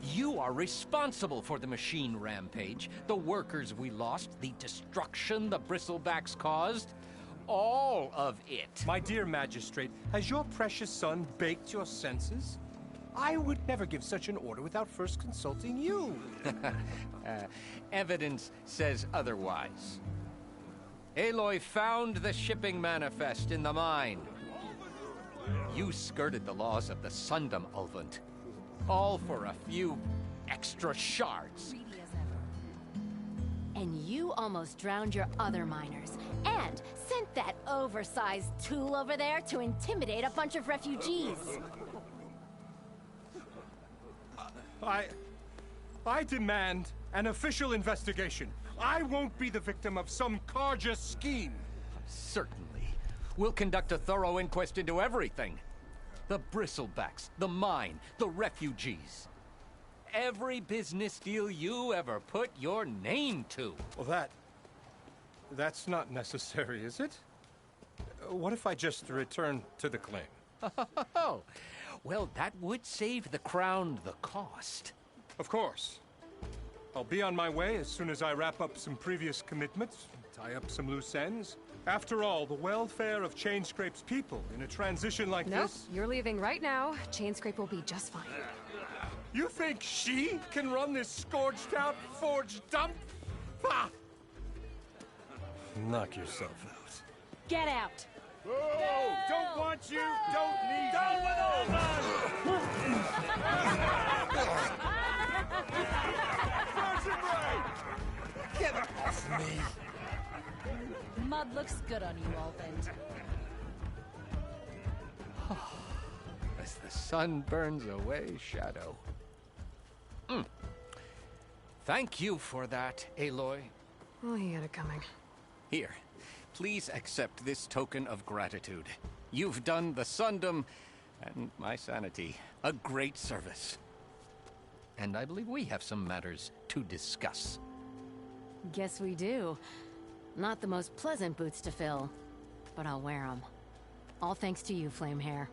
You are responsible for the machine rampage, the workers we lost, the destruction the Bristlebacks caused. All of it. My dear magistrate, has your precious son baked your senses? I would never give such an order without first consulting you. Evidence says otherwise. Aloy found the shipping manifest in the mine. You skirted the laws of the Sundom, Ulvund. All for a few extra shards. And you almost drowned your other miners. And sent that oversized tool over there to intimidate a bunch of refugees. I demand an official investigation. I won't be the victim of some Carja scheme. Certainly. We'll conduct a thorough inquest into everything. The Bristlebacks, the mine, the refugees. Every business deal you ever put your name to. Well, that's not necessary, is it? What if I just return to the claim? Oh, well, that would save the Crown the cost. Of course. I'll be on my way as soon as I wrap up some previous commitments, tie up some loose ends. After all, the welfare of Chainscrape's people in a transition like this... Nope, you're leaving right now. Chainscrape will be just fine. You think she can run this scorched-out, forged dump? Ha! Knock yourself out. Get out! Oh, don't want you, don't need Down you. with Ulvund! Get off me! Mud looks good on you, Ulvund. As the sun burns away shadow. Thank you for that, Aloy. Well, he had it coming. Here, please accept this token of gratitude. You've done the Sundom and my sanity a great service. And I believe we have some matters to discuss. Guess we do. Not the most pleasant boots to fill, but I'll wear them. All thanks to you, Flamehair.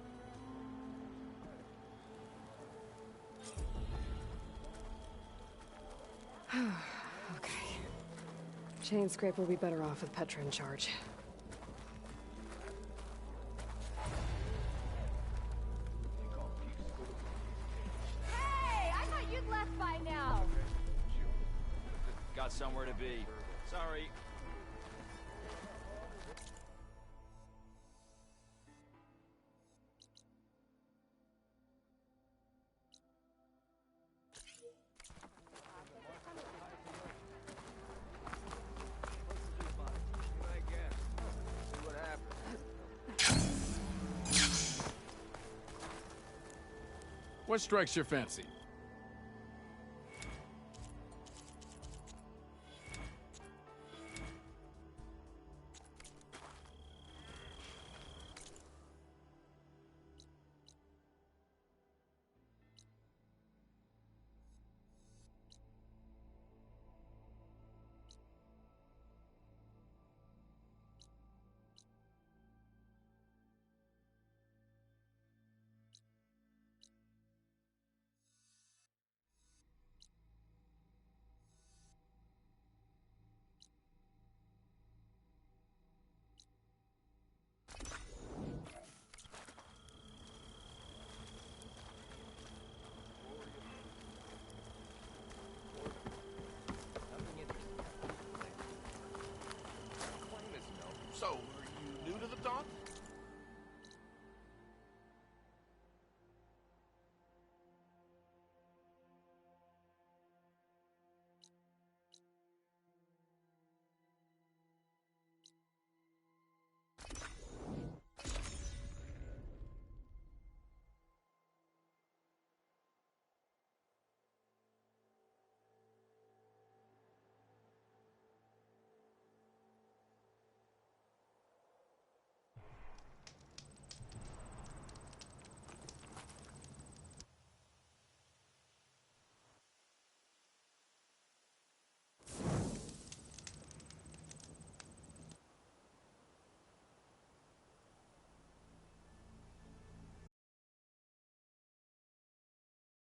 Okay. Chainscrape will be better off with Petra in charge. Hey! I thought you'd left by now! Got somewhere to be. Sorry. What strikes your fancy?